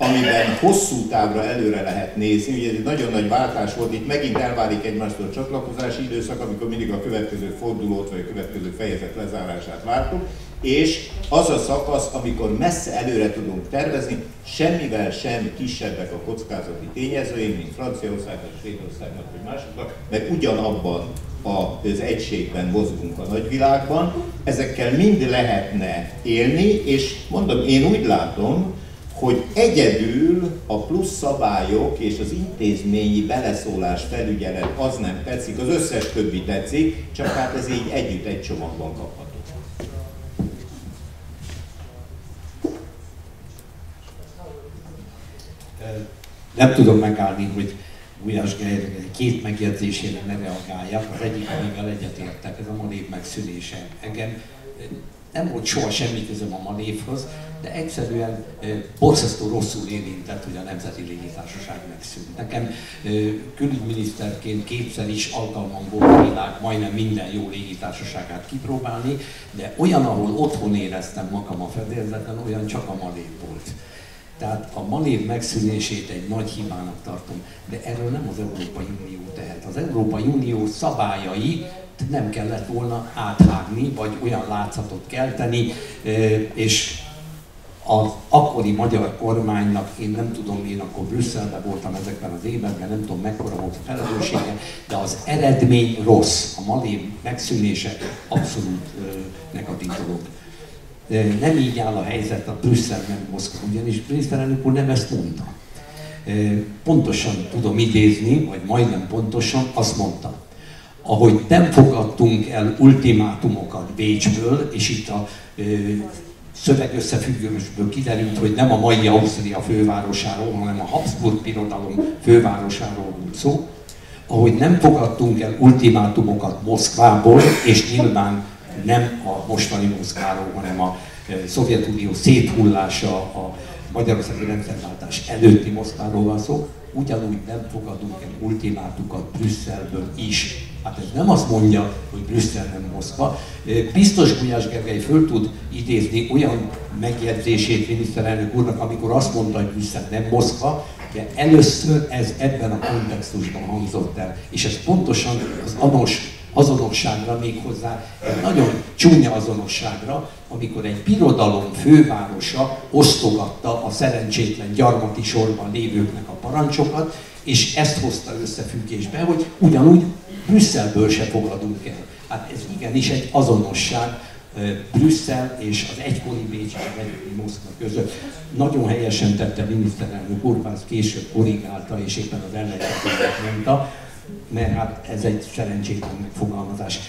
amiben hosszú távra előre lehet nézni. Ugye ez egy nagyon nagy váltás volt, itt megint elválik egymástól a csatlakozási időszak, amikor mindig a következő fordulót vagy a következő fejezet lezárását vártuk, és az a szakasz, amikor messze előre tudunk tervezni, semmivel sem kisebbek a kockázati tényezőink, mint Franciaországnak, Svédországnak vagy másoknak, meg ugyanabban az egységben mozgunk a nagyvilágban. Ezekkel mind lehetne élni, és mondom, én úgy látom, hogy egyedül a plusz szabályok és az intézményi beleszólás, felügyelet az nem tetszik, az összes többi tetszik, csak hát ez így együtt egy csomagban kapható. Nem tudom megállni, hogy Gulyás Gergely két megjegyzésére ne reagáljak. Az egyik, amivel egyetértek, ez a manév megszűnése. Engem nem volt soha semmi közöm a manévhoz, de egyszerűen borzasztó rosszul érintett, hogy a Nemzeti Légitársaság megszűnt. Nekem külügyminiszterként kétszer is alkalmam volt a világ majdnem minden jó légitársaságát kipróbálni, de olyan, ahol otthon éreztem magam a fedélzeten, olyan csak a manév volt. Tehát a manév megszűnését egy nagy hibának tartom, de erről nem az Európai Unió tehet. Az Európai Unió szabályai nem kellett volna áthágni, vagy olyan látszatot kelteni, és az akkori magyar kormánynak, én nem tudom, én akkor Brüsszelben voltam ezekben az években, nem tudom mekkora volt a felelőssége, de az eredmény rossz. A manév megszűnése abszolút negatív dolog. Nem így áll a helyzet a Brüsszel, nem Moszkva, ugyanis miniszterelnök úr nem ezt mondta. Pontosan tudom idézni, vagy majdnem pontosan azt mondta, ahogy nem fogadtunk el ultimátumokat Bécsből, és itt a szövegösszefüggésből kiderült, hogy nem a mai Ausztria fővárosáról, hanem a Habsburg Birodalom fővárosáról volt szó, ahogy nem fogadtunk el ultimátumokat Moszkvából, és nyilván nem a mostani Moszkváról, hanem a Szovjetunió széthullása, a magyarországi rendszerváltás előtti Moszkváról van szó, ugyanúgy nem fogadunk el ultimátumokat Brüsszelből is. Hát ez nem azt mondja, hogy Brüsszel nem Moszkva. Biztos Gulyás Gergely föl tud idézni olyan megjegyzését miniszterelnök úrnak, amikor azt mondta, hogy Brüsszel nem Moszkva, de először ez ebben a kontextusban hangzott el. És ez pontosan az azonosságra, méghozzá egy nagyon csúnya azonosságra, amikor egy birodalom fővárosa osztogatta a szerencsétlen gyarmati sorban lévőknek a parancsokat, és ezt hozta összefüggésbe, hogy ugyanúgy Brüsszelből se fogadunk el. Hát ez igenis egy azonosság Brüsszel és az egykori Bécs és az egykori Moszkva között. Nagyon helyesen tette miniszterelnök úr, később korrigálta, és éppen az ellenkezőjét mondta, mert hát ez egy szerencsétlen megfogalmazás.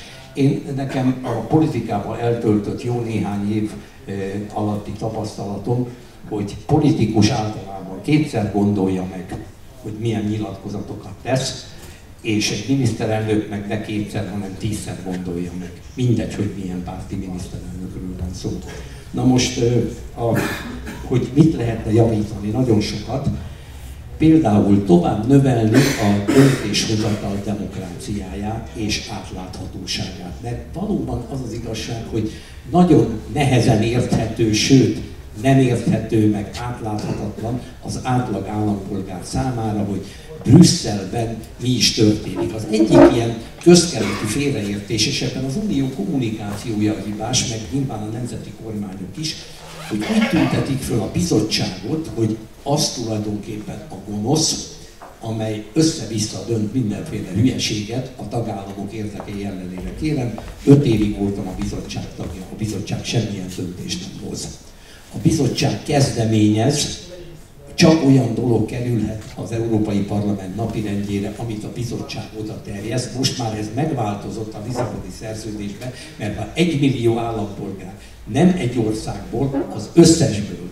Nekem a politikával eltöltött jó néhány év alatti tapasztalatom, hogy politikus általában kétszer gondolja meg, hogy milyen nyilatkozatokat tesz, és egy miniszterelnök meg ne kétszer, hanem 10-szer gondolja meg. Mindegy, hogy milyen párti miniszterelnökről van szó. Na most, hogy mit lehetne javítani? Nagyon sokat. Például tovább növelni a döntéshozatal demokráciáját és átláthatóságát. Mert valóban az az igazság, hogy nagyon nehezen érthető, sőt nem érthető, meg átláthatatlan az átlag állampolgár számára, hogy Brüsszelben mi is történik. Az egyik ilyen közkeletű félreértés, és ebben az unió kommunikációja a hibás, meg nyilván a nemzeti kormányok is, hogy úgy tüntetik föl a bizottságot, hogy az tulajdonképpen a gonosz, amely össze-vissza dönt mindenféle hülyeséget a tagállamok érdekei ellenére. Kérem, 5 évig voltam a bizottság tagja, a bizottság semmilyen döntést nem hoz. A bizottság kezdeményez, csak olyan dolog kerülhet az Európai Parlament napirendjére, amit a bizottság oda terjeszt. Most már ez megváltozott a Lisszaboni szerződésben, mert ha 1 millió állampolgár nem egy országból, az összesből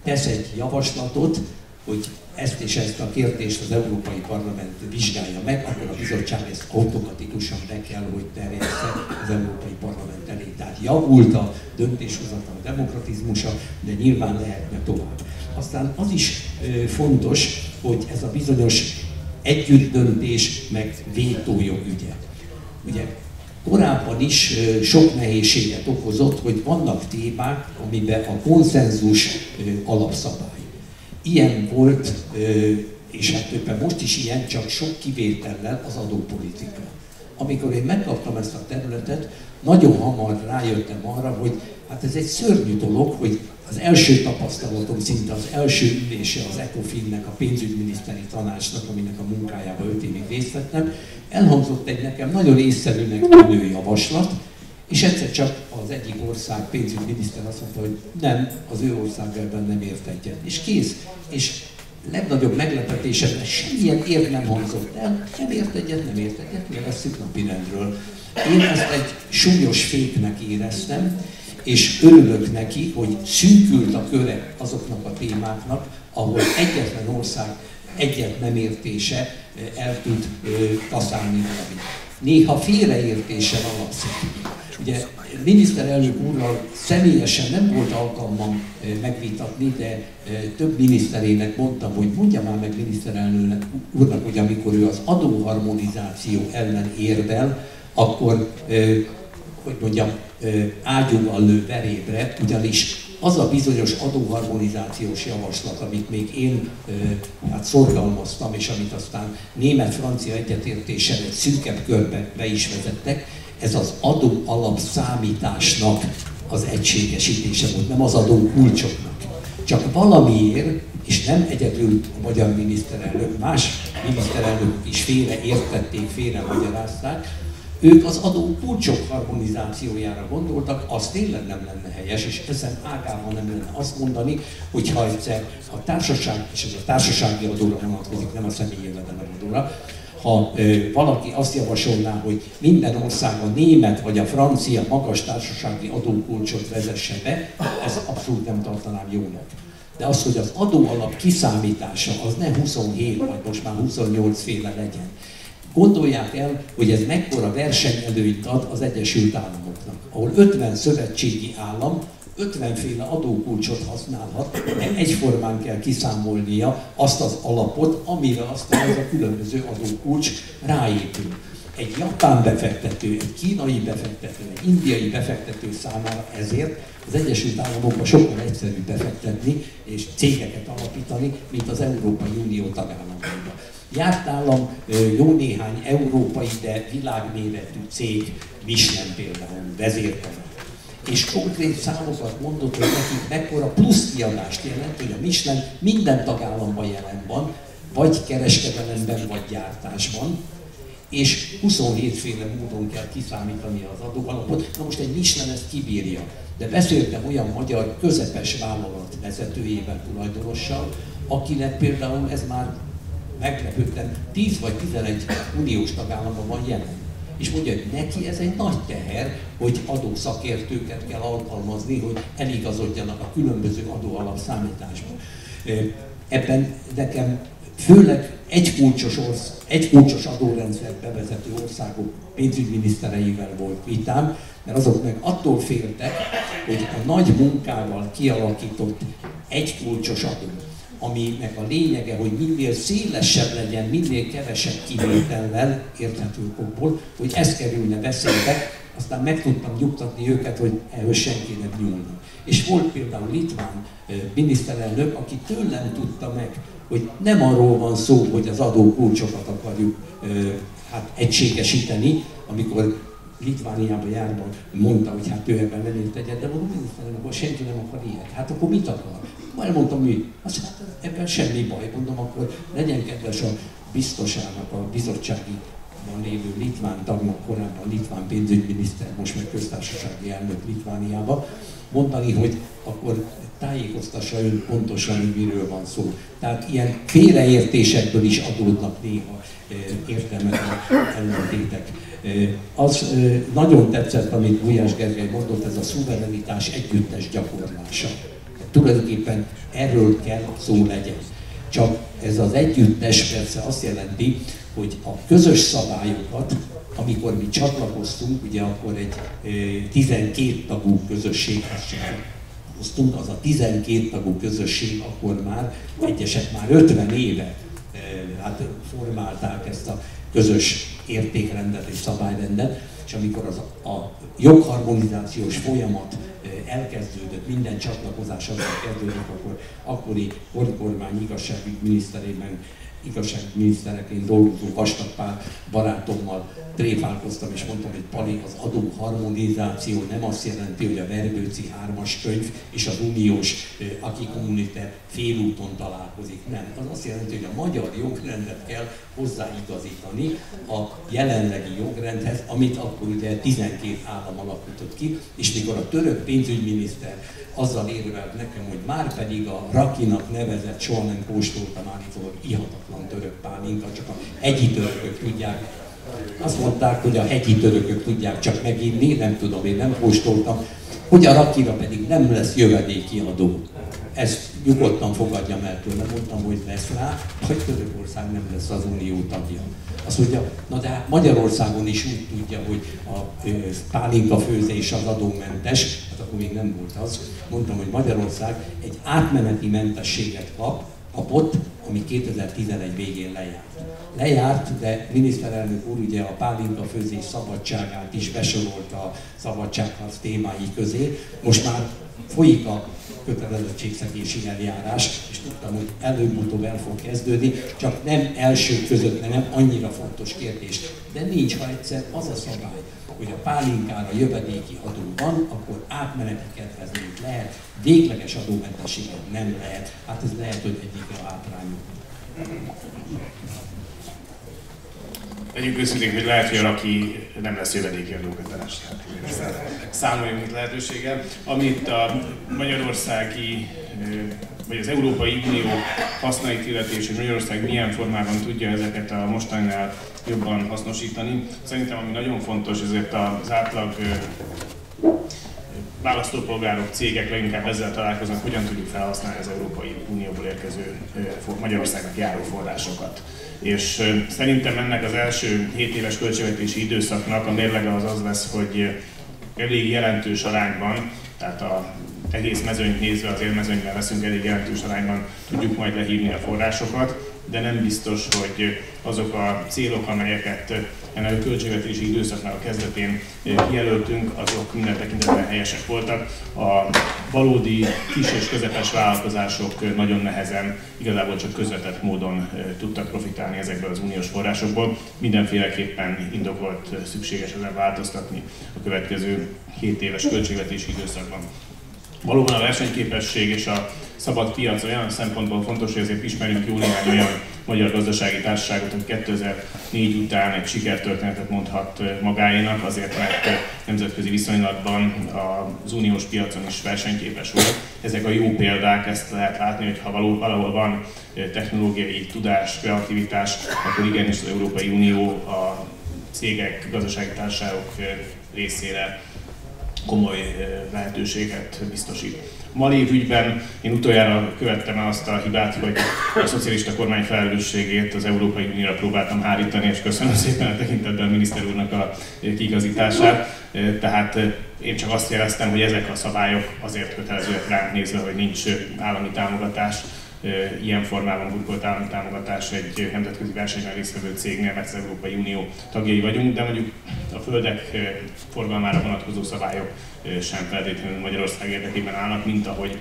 tesz egy javaslatot, hogy ezt és ezt a kérdést az Európai Parlament vizsgálja meg, akkor a bizottság ezt automatikusan be kell, hogy terjessze az Európai Parlament elé. Tehát javult a döntéshozatal demokratizmusa, de nyilván lehetne tovább. Aztán az is fontos, hogy ez a bizonyos együttdöntés meg vétójog ügye. Ugye korábban is sok nehézséget okozott, hogy vannak témák, amiben a konszenzus alapszabály. ilyen volt, és hát éppen most is ilyen, csak sok kivétellel az adópolitika. Amikor én megkaptam ezt a területet, nagyon hamar rájöttem arra, hogy hát ez egy szörnyű dolog, hogy az első tapasztalatom, szinte az első ülése az ECOFIN-nek, a pénzügyminiszteri tanácsnak, aminek a munkájában 5 évig részt vettem, elhangzott egy nekem nagyon észszerűnek tűnő javaslat, és egyszer csak az egyik ország pénzügyminiszter azt mondta, hogy nem, az ő ország ebben nem ért egyet. És kész. És legnagyobb meglepetésemben semmilyen érv nem hangzott el, nem ért egyet, levesszük napirendről. Én ezt egy súlyos féknek éreztem, és örülök neki, hogy szűkült a köre azoknak a témáknak, ahol egyetlen ország egyet nem értése el tud kaszálni valamit. Néha félreértésen alapszik. Ugye miniszterelnök úrral személyesen nem volt alkalmam megvitatni, de több miniszterének mondtam, hogy mondja már meg miniszterelnök úrnak, hogy amikor ő az adóharmonizáció ellen érvel, akkor, hogy mondjam, ágyúval lő verébre, ugyanis az a bizonyos adóharmonizációs javaslat, amit még én hát szorgalmaztam, és amit aztán német-francia egyetértéssel egy szűkebb körbe be is vezettek, ez az adó alapszámításnak az egységesítése volt, nem az adó kulcsoknak. Csak valamiért, és nem egyedül a magyar miniszterelnök, más miniszterelnökök is félreértették, félremagyarázták, ők az adó kulcsok harmonizációjára gondoltak, az tényleg nem lenne helyes, és ezen ágában nem lenne azt mondani, hogy ha egyszer a társaság, és ez a társasági adóra vonatkozik, nem a személyi jövedelem ha valaki azt javasolná, hogy minden ország a német vagy a francia magas társasági adókulcsot vezesse be, ez abszolút nem tartanám jónak. De az, hogy az adóalap kiszámítása az ne 27 vagy most már 28 féle legyen. Gondolják el, hogy ez mekkora versenyelőnyt ad az Egyesült Államoknak, ahol 50 szövetségi állam 50 féle adókulcsot használhat, de egyformán kell kiszámolnia azt az alapot, amire aztán ez a különböző adókulcs ráépül. Egy japán befektető, egy kínai befektető, egy indiai befektető számára ezért az Egyesült Államokban sokkal egyszerűbb befektetni és cégeket alapítani, mint az Európai Unió tagállamaiban. Járt nálam jó néhány európai, de világméretű cég, Michelin például, vezérkar. És konkrét számokat mondott, hogy nekik mekkora plusz kiadást jelent, hogy a Michelin minden tagállamban jelen van, vagy kereskedelemben, vagy gyártásban, és 27 féle módon kell kiszámítani az adóalapot. Na most egy Michelin ezt kibírja. De beszéltem olyan magyar közepes vállalat vezetőjével, tulajdonossal, akinek például ez már meglepődtem, 10 vagy 11 uniós tagállamban van jelen. És mondja, hogy neki ez egy nagy teher, hogy adószakértőket kell alkalmazni, hogy eligazodjanak a különböző adóalapszámításban. Ebben nekem főleg egykulcsos adórendszert bevezető országok pénzügyminisztereivel volt vitám, mert azok meg attól féltek, hogy a nagy munkával kialakított egykulcsos adó, aminek a lényege, hogy minél szélesebb legyen, minél kevesebb kivétellel, érthető okokból, hogy ez kerülne veszélybe, aztán meg tudtam nyugtatni őket, hogy ehhez senki nem nyúlni. És volt például litván miniszterelnök, aki tőlem tudta meg, hogy nem arról van szó, hogy az adókulcsokat akarjuk egységesíteni, amikor Litvániában járva mondta, hogy hát ő ebben nem ért egyet, de mondom, miniszterelnök, senki nem akar ilyet. Hát akkor mit akar? Elmondtam, mi? Azt hát ebben semmi baj, mondom, akkor legyen kedves a biztosának, a bizottságiban lévő litván tagnak, korábban litván pénzügyminiszter, most meg köztársasági elnök Litvániába, mondani, hogy akkor tájékoztassa ön pontosan, hogy miről van szó. Tehát ilyen félreértésekből is adódnak néha értelmetlen ellentétek. Az nagyon tetszett, amit Gulyás Gergely mondott, ez a szuverenitás együttes gyakorlása. Tulajdonképpen erről kell szó legyen. Csak ez az együttes persze azt jelenti, hogy a közös szabályokat, amikor mi csatlakoztunk, ugye akkor egy 12 tagú közösséghez csatlakoztunk, az a 12 tagú közösség akkor már, egyesek már 50 éve formálták ezt a közös értékrendet és szabályrendet, és amikor a jogharmonizációs folyamat elkezdődött, minden csatlakozás azzal kezdődött, akkor akkori kormány igazságminisztereként dolgozó Vastag Pál barátommal tréfálkoztam, és mondtam, hogy Pali, az adóharmonizáció nem azt jelenti, hogy a Verbőci 3-as könyv és az uniós acquis communautaire félúton találkozik. Nem. Az azt jelenti, hogy a magyar jogrendet kell hozzáigazítani a jelenlegi jogrendhez, amit akkor ugye 12 állam alakított ki, és mikor a török pénzügyminiszter azzal érvelt nekem, hogy már pedig a Rakinak nevezett, soha nem kóstoltam állítólag ihatatlan török pálinka, csak a hegyi törökök tudják. Azt mondták, hogy a hegyi törökök tudják csak meginni, nem tudom, én nem kóstoltam, hogy a Rakira pedig nem lesz jövedéki adó. Ezt nyugodtan fogadjam el tőle, mondtam, hogy lesz rá, vagy Törökország nem lesz az unió tagja. Azt mondja, na de hát Magyarországon is úgy tudja, hogy a pálinka főzés az adómentes, hát akkor még nem volt az. Mondtam, hogy Magyarország egy átmeneti mentességet kapott, ami 2011 végén lejárt, de miniszterelnök úr ugye a pálinka főzés szabadságát is besorolta a szabadságharc témái közé. Most már folyik a kötelezettségszegési eljárás, és tudtam, hogy előbb-utóbb el fog kezdődni, csak nem elsők között, nem annyira fontos kérdés. De nincs, ha egyszer az a szabály, hogy a pálinkára jövedéki adó van, akkor átmeneti kedvezményt lehet, végleges adómentességet nem lehet. Hát ez lehet, hogy egyik a hátrányú. Legyünk őszintén, hogy lehet, hogy aki nem lesz jövedéki adóköteles. Számoljunk itt lehetőséggel. Amit a magyarországi, vagy az Európai Unió hasznait illeti, és hogy Magyarország milyen formában tudja ezeket a mostaninál jobban hasznosítani. Szerintem ami nagyon fontos, ezért az átlag választópolgárok, cégek leginkább ezzel találkoznak, hogyan tudjuk felhasználni az Európai Unióból érkező Magyarországnak járó forrásokat. És szerintem ennek az első 7 éves költségvetési időszaknak a mérlege az lesz, hogy elég jelentős arányban, tehát az egész mezőnyt nézve, az élmezőnyben veszünk, elég jelentős arányban tudjuk majd lehívni a forrásokat, de nem biztos, hogy azok a célok, amelyeket ennek a költségvetési időszaknak a kezdetén kijelöltünk, azok minden tekintetben helyesek voltak. A valódi kis és közepes vállalkozások nagyon nehezen, igazából csak közvetett módon tudtak profitálni ezekből az uniós forrásokból. Mindenféleképpen indokolt, szükséges ezen változtatni a következő 7 éves költségvetési időszakban. Valóban a versenyképesség és a szabad piac olyan szempontból fontos, hogy azért ismerünk jó néhány olyan magyar gazdasági társaságot, hogy 2004 után egy sikertörténetet mondhat magáénak, azért mert nemzetközi viszonylatban az uniós piacon is versenyképes volt. Ezek a jó példák, ezt lehet látni, hogy ha valahol van technológiai tudás, kreativitás, akkor igenis az Európai Unió a cégek, gazdasági társaságok részére komoly lehetőséget biztosít. Malév ügyben én utoljára követtem el azt a hibát, hogy a szocialista kormány felelősségét az Európai Unióra próbáltam hárítani, és köszönöm szépen a tekintetben a miniszter úrnak a kiigazítását. Tehát én csak azt jeleztem, hogy ezek a szabályok azért kötelezőek ránk nézve, hogy nincs állami támogatás, ilyen formában burkolt állami támogatás egy nemzetközi versenyben résztvevő cégnél, mert az Európai Unió tagjai vagyunk, de mondjuk a földek forgalmára vonatkozó szabályok sem feltétlenül Magyarország érdekében állnak, mint ahogy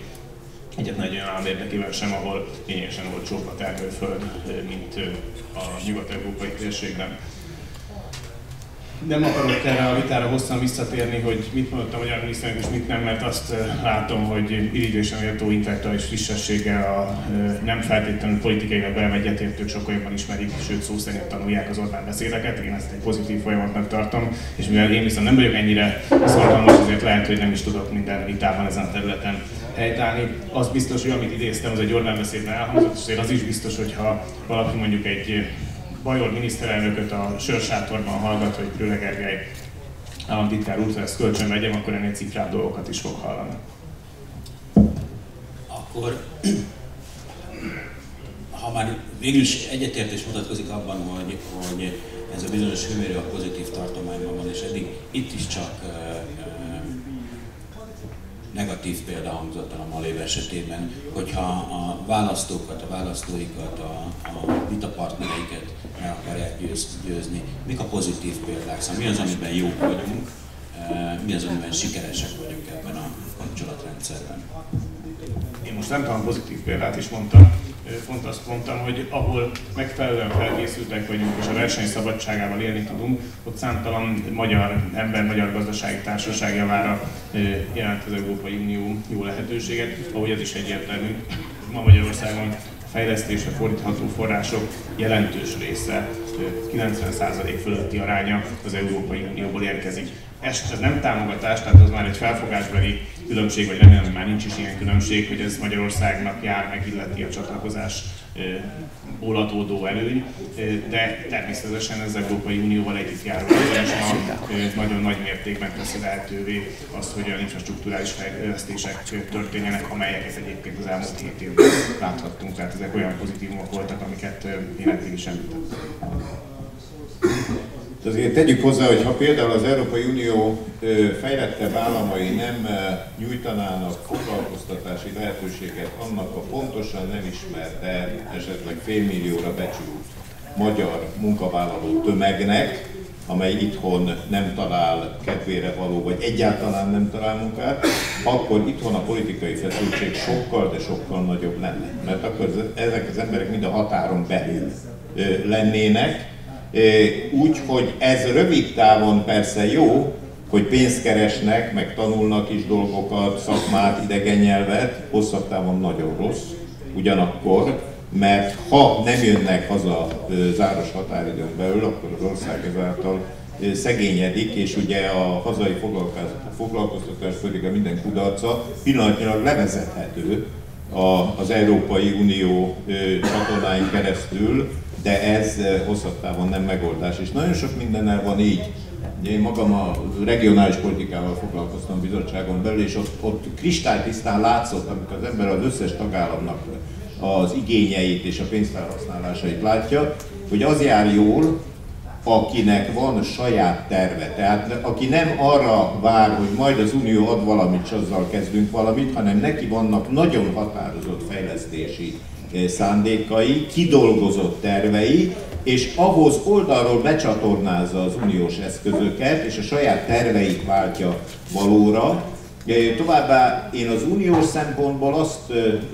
egyetlen egy olyan állam érdekében sem, ahol lényegesen olcsóbb a termőföld, mint a nyugat-európai térségben. Nem akarok erre a vitára hosszan visszatérni, hogy mit mondott a magyar miniszterünk és mit nem, mert azt látom, hogy irigylésre méltó intellektuális frissességgel a nem feltétlenül politikailag belemegyetértők sokkal jobban ismerik, sőt szó szerint tanulják az Orbán beszédeket. Én ezt egy pozitív folyamatnak tartom, és mivel én viszont nem vagyok ennyire szorgalmas, ezért lehet, hogy nem is tudok minden vitában ezen a területen helytállni. Az biztos, hogy amit idéztem, az egy Orbán beszédben elhangzott, és az is biztos, hogyha valaki mondjuk egy bajor miniszterelnököt a sörsátorban hallgat, hogy Krölle Gergely államtitkár úrtól ezt kölcsön vegyem, akkor ennél cifrább dolgokat is fog hallani. Akkor, ha már végül is egyetértés mutatkozik abban, hogy ez a bizonyos hőmérő a pozitív tartományban van, és eddig itt is csak negatív példa hangzott el a Malév esetében, hogyha a választókat, a választóikat, a vitapartnereiket meg akarják győzni. Mik a pozitív példák? Szóval mi az, amiben jók vagyunk, mi az, amiben sikeresek vagyunk ebben a kapcsolatban? rendszerben. Én most nem talán pozitív példát is mondtam, pont azt mondtam, hogy ahol megfelelően felkészültek vagyunk és a verseny szabadságával élni tudunk, ott számtalan magyar ember, magyar gazdasági társaság javára jelent az Európai Unió jó lehetőséget, ahogy ez is egyértelmű. Ma Magyarországon fejlesztésre fordítható források jelentős része, 90% fölötti aránya az Európai Unióból érkezik. Ez nem támogatás, tehát az már egy felfogásbeli különbség, vagy remélem, hogy már nincs is ilyen különbség, hogy ez Magyarországnak jár, meg illeti a csatlakozásból adódó előny, de természetesen az Európai Unióval együtt járó, és nagyon nagy mértékben teszi lehetővé azt, hogy olyan infrastrukturális fejlesztések történjenek, amelyeket egyébként az elmúlt 7 évben láthattunk, tehát ezek olyan pozitívumok voltak, amiket én eddig is említettem. Azért tegyük hozzá, hogy ha például az Európai Unió fejlettebb államai nem nyújtanának foglalkoztatási lehetőséget annak a pontosan nem ismert, de esetleg félmillióra becsült magyar munkavállaló tömegnek, amely itthon nem talál kedvére való, vagy egyáltalán nem talál munkát, akkor itthon a politikai feszültség sokkal, de sokkal nagyobb lenne. Mert akkor ezek az emberek mind a határon belül lennének, úgy, hogy ez rövid távon persze jó, hogy pénzt keresnek, meg tanulnak is dolgokat, szakmát, idegen nyelvet, hosszabb távon nagyon rossz. Ugyanakkor, mert ha nem jönnek haza záros határidőn belül, akkor az ország ezáltal szegényedik, és ugye a hazai foglalkoztatás pedig a minden kudarca pillanatnyilag levezethető az Európai Unió csatornáin keresztül, de ez hosszabb távon nem megoldás. És nagyon sok mindennel van így. Én magam a regionális politikával foglalkoztam a bizottságon belül, és ott kristálytisztán látszott, amikor az ember az összes tagállamnak az igényeit és a pénzfelhasználásait látja, hogy az jár jól, akinek van saját terve. Tehát aki nem arra vár, hogy majd az Unió ad valamit, és azzal kezdünk valamit, hanem neki vannak nagyon határozott fejlesztési szándékai, kidolgozott tervei, és ahhoz oldalról becsatornázza az uniós eszközöket, és a saját terveit váltja valóra. Továbbá én az uniós szempontból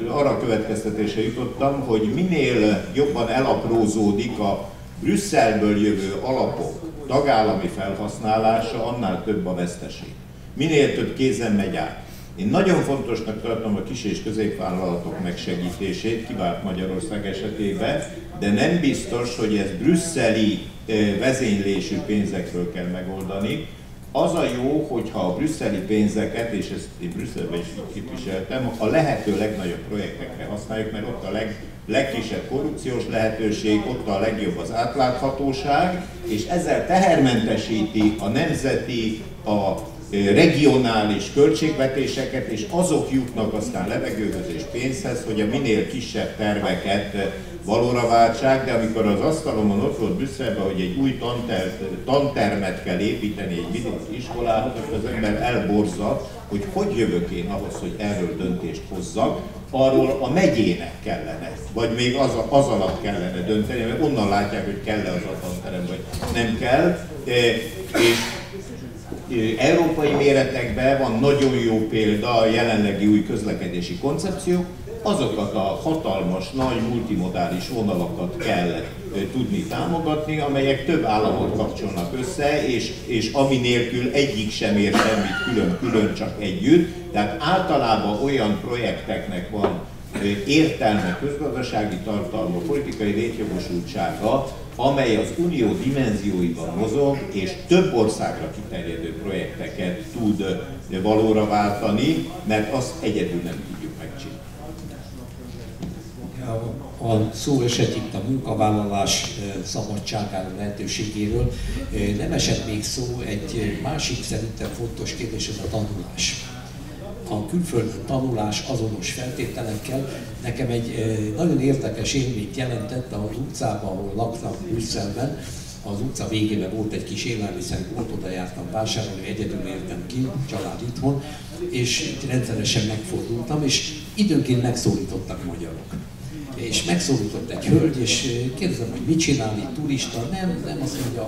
arra következtetésre jutottam, hogy minél jobban elaprózódik a Brüsszelből jövő alapok tagállami felhasználása, annál több a veszteség. Minél több kézen megy át. Én nagyon fontosnak tartom a kis- és középvállalatok megsegítését, kivált Magyarország esetében, de nem biztos, hogy ezt brüsszeli vezénylésű pénzekről kell megoldani. Az a jó, hogyha a brüsszeli pénzeket, és ezt én Brüsszelben is képviseltem, a lehető legnagyobb projektekre használjuk, mert ott a legkisebb korrupciós lehetőség, ott a legjobb az átláthatóság, és ezzel tehermentesíti a nemzeti, a regionális költségvetéseket, és azok jutnak aztán levegőhöz és pénzhez, hogy a minél kisebb terveket valóra váltsák, de amikor az asztalomon ott volt Brüsszelben, hogy egy új tantermet kell építeni egy vidéki iskolához, akkor az ember elborzad, hogy jövök én ahhoz, hogy erről döntést hozzak, arról a megyének kellene, vagy még az alatt kellene dönteni, mert onnan látják, hogy kell-e az a tanterem, vagy nem kell. És európai méretekben van nagyon jó példa a jelenlegi új közlekedési koncepció, azokat a hatalmas, nagy multimodális vonalakat kell tudni támogatni, amelyek több államot kapcsolnak össze, és ami nélkül egyik sem ér semmit külön-külön, csak együtt. Tehát általában olyan projekteknek van értelme, közgazdasági tartalma, politikai létjogosultsága, amely az unió dimenzióiban mozog, és több országra kiterjedő projekteket tud valóra váltani, mert azt egyedül nem tudjuk megcsinálni. A szó esett itt a munkavállalás szabadságáról, lehetőségéről. Nem esett még szó, egy másik szerintem fontos kérdés, ez a tanulás. A külföldön tanulás azonos feltételekkel. Nekem egy nagyon érdekes élményt jelentett az utcában, ahol laktam Brüsszelben. Az utca végében volt egy kis élelmiszerbolt, oda jártam vásárolni, egyedül értem ki, család itthon, és rendszeresen megfordultam, és időnként megszólítottak magyarok. És megszólított egy hölgy, és kérdezem, hogy mit csinál itt turista, nem azt mondja,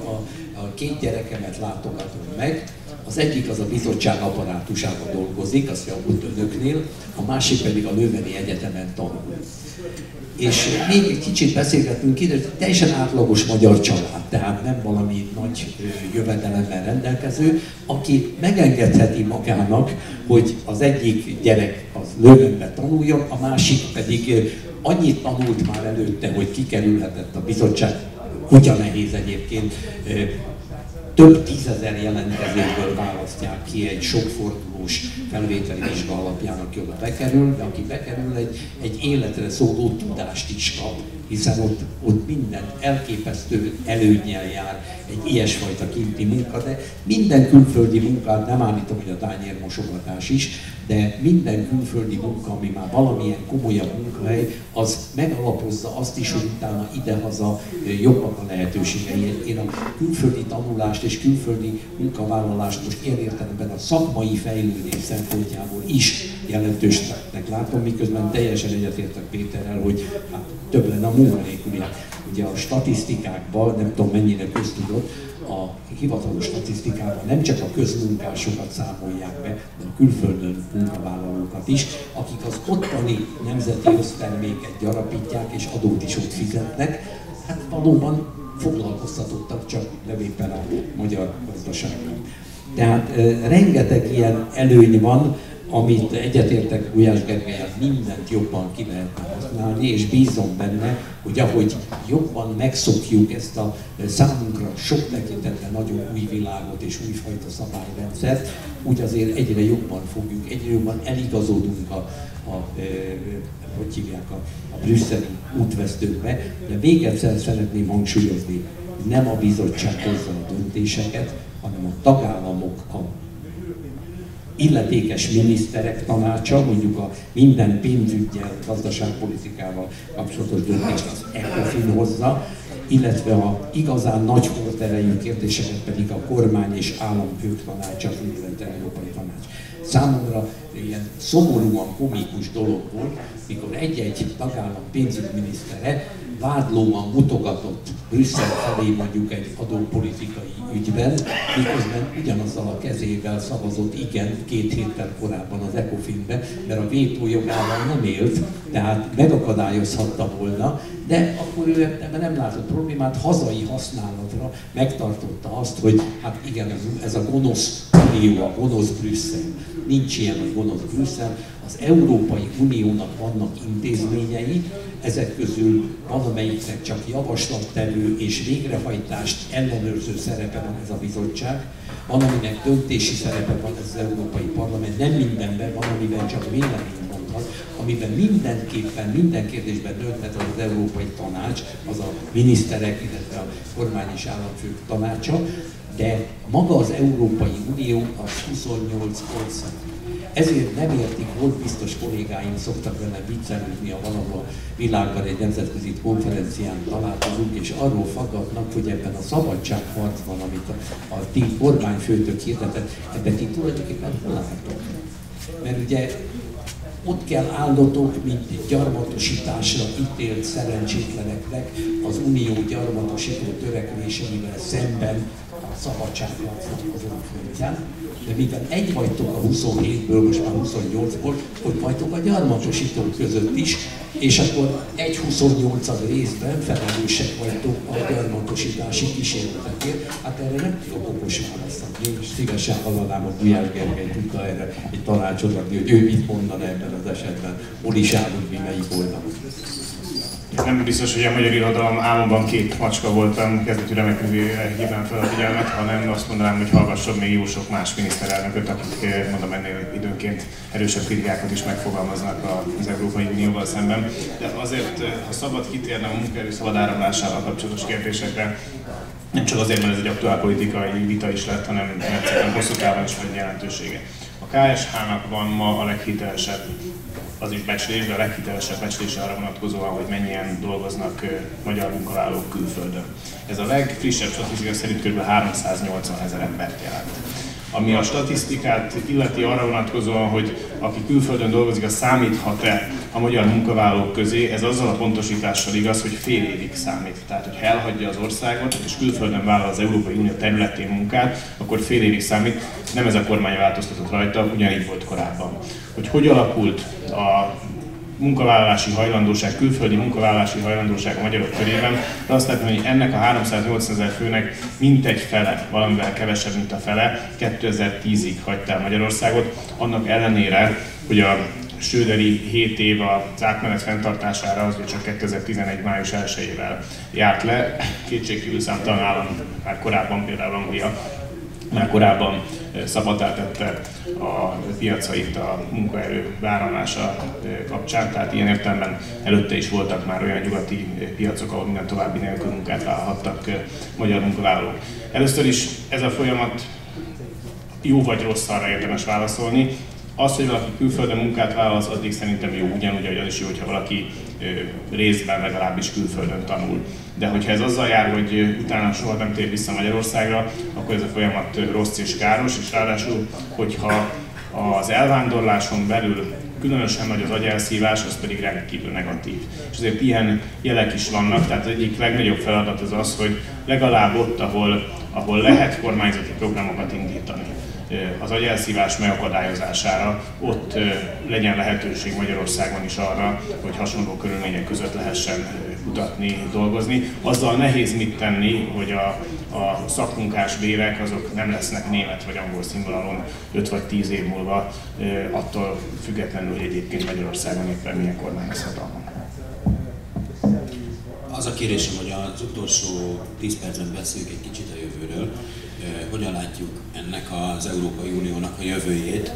a két gyerekemet látogatom meg, Az egyik az a bizottság apparátusában dolgozik, azt javult önöknél, a másik pedig a Lőveni Egyetemen tanul. És még egy kicsit beszélgetünk ide, hogy teljesen átlagos magyar család, tehát nem valami nagy jövedelemmel rendelkező, aki megengedheti magának, hogy az egyik gyerek az Lővenbe tanuljon, a másik pedig annyit tanult már előtte, hogy kikerülhetett a bizottság, kutya nehéz egyébként, több tízezer jelentkezőből választják ki egy sokfordulós felvételi vizsga alapján, aki oda bekerül, de aki bekerül, egy életre szóló tudást is kap, hiszen ott minden elképesztő előnnyel jár egy ilyesfajta kinti munka, de minden külföldi munkát, nem állítom, hogy a tányérmosogatás is, de minden külföldi munka, ami már valamilyen komolyabb munkahely, az megalapozza azt is, hogy utána idehaza jobbak a lehetőségei. Én a külföldi tanulást és külföldi munkavállalást most ilyen értelemben a szakmai fejlődés szempontjából is jelentősnek látom, miközben teljesen egyetértek Péterrel, hogy hát, több lenne a munkanélküliek. Ugye a statisztikákban, nem tudom mennyire köztudott, a hivatalos statisztikában nem csak a közmunkásokat számolják be, de a külföldön munkavállalókat is, akik az ottani nemzeti összterméket gyarapítják és adót is ott fizetnek, hát valóban foglalkoztatottak, csak nem éppen a magyar gazdaságban. Tehát rengeteg ilyen előny van, amit egyetértek Gulyás Gergellyel, mindent jobban ki lehetne használni, és bízom benne, hogy ahogy jobban megszokjuk ezt a számunkra sok tekintetben nagyon új világot és újfajta szabályrendszert, úgy azért egyre jobban fogjuk, egyre jobban eligazodunk a brüsszeli útvesztőkbe. De még egyszer szeretném hangsúlyozni, nem a bizottság hozza a döntéseket, hanem a tagállamok, a illetékes miniszterek tanácsa, mondjuk a minden pénzüggyel, gazdaságpolitikával kapcsolatos döntést az ECOFIN hozza, illetve a igazán nagy horderejű kérdéseket pedig a kormány és államfők tanácsa, az úgynevezett Európai Tanács. Számomra ilyen szomorúan komikus dolog volt, mikor egy-egy tagállam pénzügyminisztere vádlóan mutogatott Brüsszel felé mondjuk egy adópolitikai ügyben, miközben ugyanazzal a kezével szavazott igen 2 héttel korábban az ECOFIN-be, mert a vétójogával nem élt, tehát megakadályozhatta volna, de akkor ő ebben nem látott problémát, hazai használatra megtartotta azt, hogy hát igen, ez a gonosz Unió, a gonosz Brüsszel. Nincs ilyen, hogy gonosz Brüsszel. Az Európai Uniónak vannak intézményei, ezek közül valamelyiknek csak javaslattevő és végrehajtást ellenőrző szerepe van ez a bizottság, van, aminek döntési szerepe van ez az Európai Parlament, nem mindenben, van, amiben csak vélemény mondhat, amiben mindenképpen, minden kérdésben dönthet az Európai Tanács, az a miniszterek, illetve a kormány és államfők tanácsa, de maga az Európai Unió az 28 ország. Ezért nem értik, volt biztos kollégáim szoktak velem viccelődni, a valahol a világban egy nemzetközi konferencián találkozunk, és arról faggatnak, hogy ebben a szabadságharcban, amit a ti kormányfőtök hirdetett, ebben ti tulajdonképpen hol álltok? Mert ugye ott kell áldotok, mint gyarmatosításra ítélt szerencsétleneknek az unió gyarmatosító törekvéseivel szemben a szabadságharcnak azon frontján. De mivel egy vagytok a 27-ből, most már 28-ból, hogy vagytok a gyarmatosítók között is, és akkor 1/28 részben felelősek vagytok a gyarmatosítási kísérletekért. Hát erre nem tudok okos választ adni, és szívesen hallanám, hogy Gulyás Gergely tudta erre egy tanácsot adni, hogy ő mit mondana ebben az esetben, hol is állunk, mi melyik oldalon. Nem biztos, hogy a magyar irodalom álmomban 2 macska voltam, kezdetű remekülőre hívnám fel a figyelmet, hanem azt mondanám, hogy hallgasson még jó sok más miniszterelnököt, akik mondom ennél időnként erősebb kritikákat is megfogalmaznak az Európai Unióval szemben. De azért, ha szabad kitérnem a munkaerő szabad áramlásával kapcsolatos kérdésekre, nem csak azért, mert ez egy aktuálpolitikai vita is lett, hanem mert hosszú távon is van jelentősége. A KSH-nak van ma a leghitelesebb, az is becslés, de a leghitelesebb becslése arra vonatkozóan, hogy mennyien dolgoznak magyar munkavállalók külföldön. Ez a legfrissebb statisztika szerint kb. 380 000 embert jelent. Ami a statisztikát illeti arra vonatkozóan, hogy aki külföldön dolgozik, az számíthat-e a magyar munkavállalók közé, ez azzal a pontosítással igaz, hogy fél évig számít. Tehát, hogy elhagyja az országot, és külföldön vállal az Európai Unió területén munkát, akkor fél évig számít. Nem ez a kormány változtatott rajta, ugyanígy volt korábban. Hogy alakult a munkavállalási hajlandóság, külföldi munkavállalási hajlandóság a magyarok körében, de azt látni, hogy ennek a 380 000 főnek mintegy fele, valamivel kevesebb, mint a fele 2010-ig hagyta el Magyarországot, annak ellenére, hogy a Schröderi 7 év az átmenet fenntartására az csak 2011. május 1-ével járt le. Kétségkívül számtalan állam, már korábban például Anglia, már korábban szabaddá tette a piacait a munkaerő vállalása kapcsán, tehát ilyen értelemben előtte is voltak már olyan nyugati piacok, ahol minden további nélkül munkát vállalhattak magyar munkavállalók. Először is ez a folyamat jó vagy rossz, arra érdemes válaszolni. Az, hogy valaki külföldön munkát vállal, az addig szerintem jó, ugyanúgy, hogy az is jó, hogyha valaki részben legalábbis külföldön tanul. De hogyha ez azzal jár, hogy utána soha nem tér vissza Magyarországra, akkor ez a folyamat rossz és káros, és ráadásul, hogyha az elvándorláson belül különösen nagy az agyelszívás, az pedig rendkívül negatív. És azért ilyen jelek is vannak, tehát az egyik legnagyobb feladat az az, hogy legalább ott, ahol lehet kormányzati programokat indítani, az agyelszívás megakadályozására, ott legyen lehetőség Magyarországon is arra, hogy hasonló körülmények között lehessen kutatni, dolgozni. Azzal nehéz mit tenni, hogy a szakmunkás bérek azok nem lesznek német vagy angol színvonalon 5 vagy 10 év múlva, attól függetlenül, hogy egyébként Magyarországon éppen milyen kormány lesz hatalmon. Az a kérésem, hogy az utolsó 10 percben beszéljük egy kicsit a jövőről. Hogyan látjuk ennek az Európai Uniónak a jövőjét,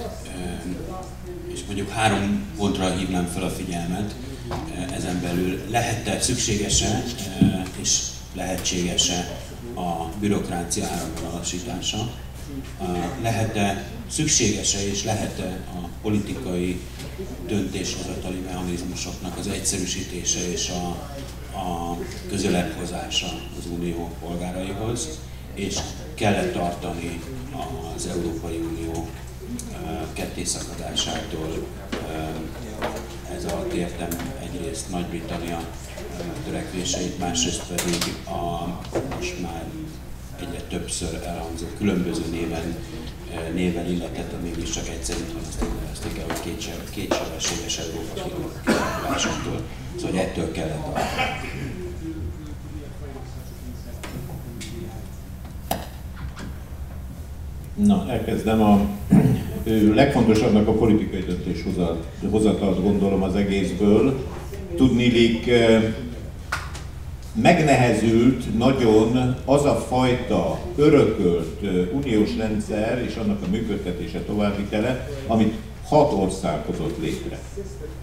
és mondjuk 3 pontra hívnám fel a figyelmet. Ezen belül lehet-e, szükséges-e és lehetséges-e a bürokrácia áramvonalasítása? Lehet-e, szükséges-e és lehet-e a politikai döntéshozatali mechanizmusoknak az egyszerűsítése és a közelebb hozása az Unió polgáraihoz? És kell tartani az Európai Unió kettészakadásától. Ez alatt értem egyrészt Nagy-Britannia törekvéseit, másrészt pedig a most már egyre többször elhangzó különböző néven illetett, mégis csak egyszer itt van, azt úgy nevezték el, hogy kétsebességes Európa kialakulásától. Szóval ettől kellett tartani. Na, elkezdem. A legfontosabbnak a politikai döntéshozatalt gondolom az egészből. Tudniillik, megnehezült nagyon az a fajta örökölt uniós rendszer és annak a működtetése, továbbvitele, amit 6 ország hozott létre.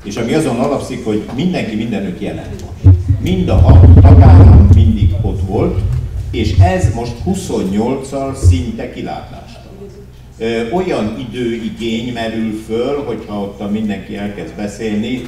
És ami azon alapszik, hogy mindenki mindenütt jelen van. Mind a 6 tagállam mindig ott volt, és ez most 28-al szinte kilátástalan. Olyan időigény merül föl, hogyha ott mindenki elkezd beszélni,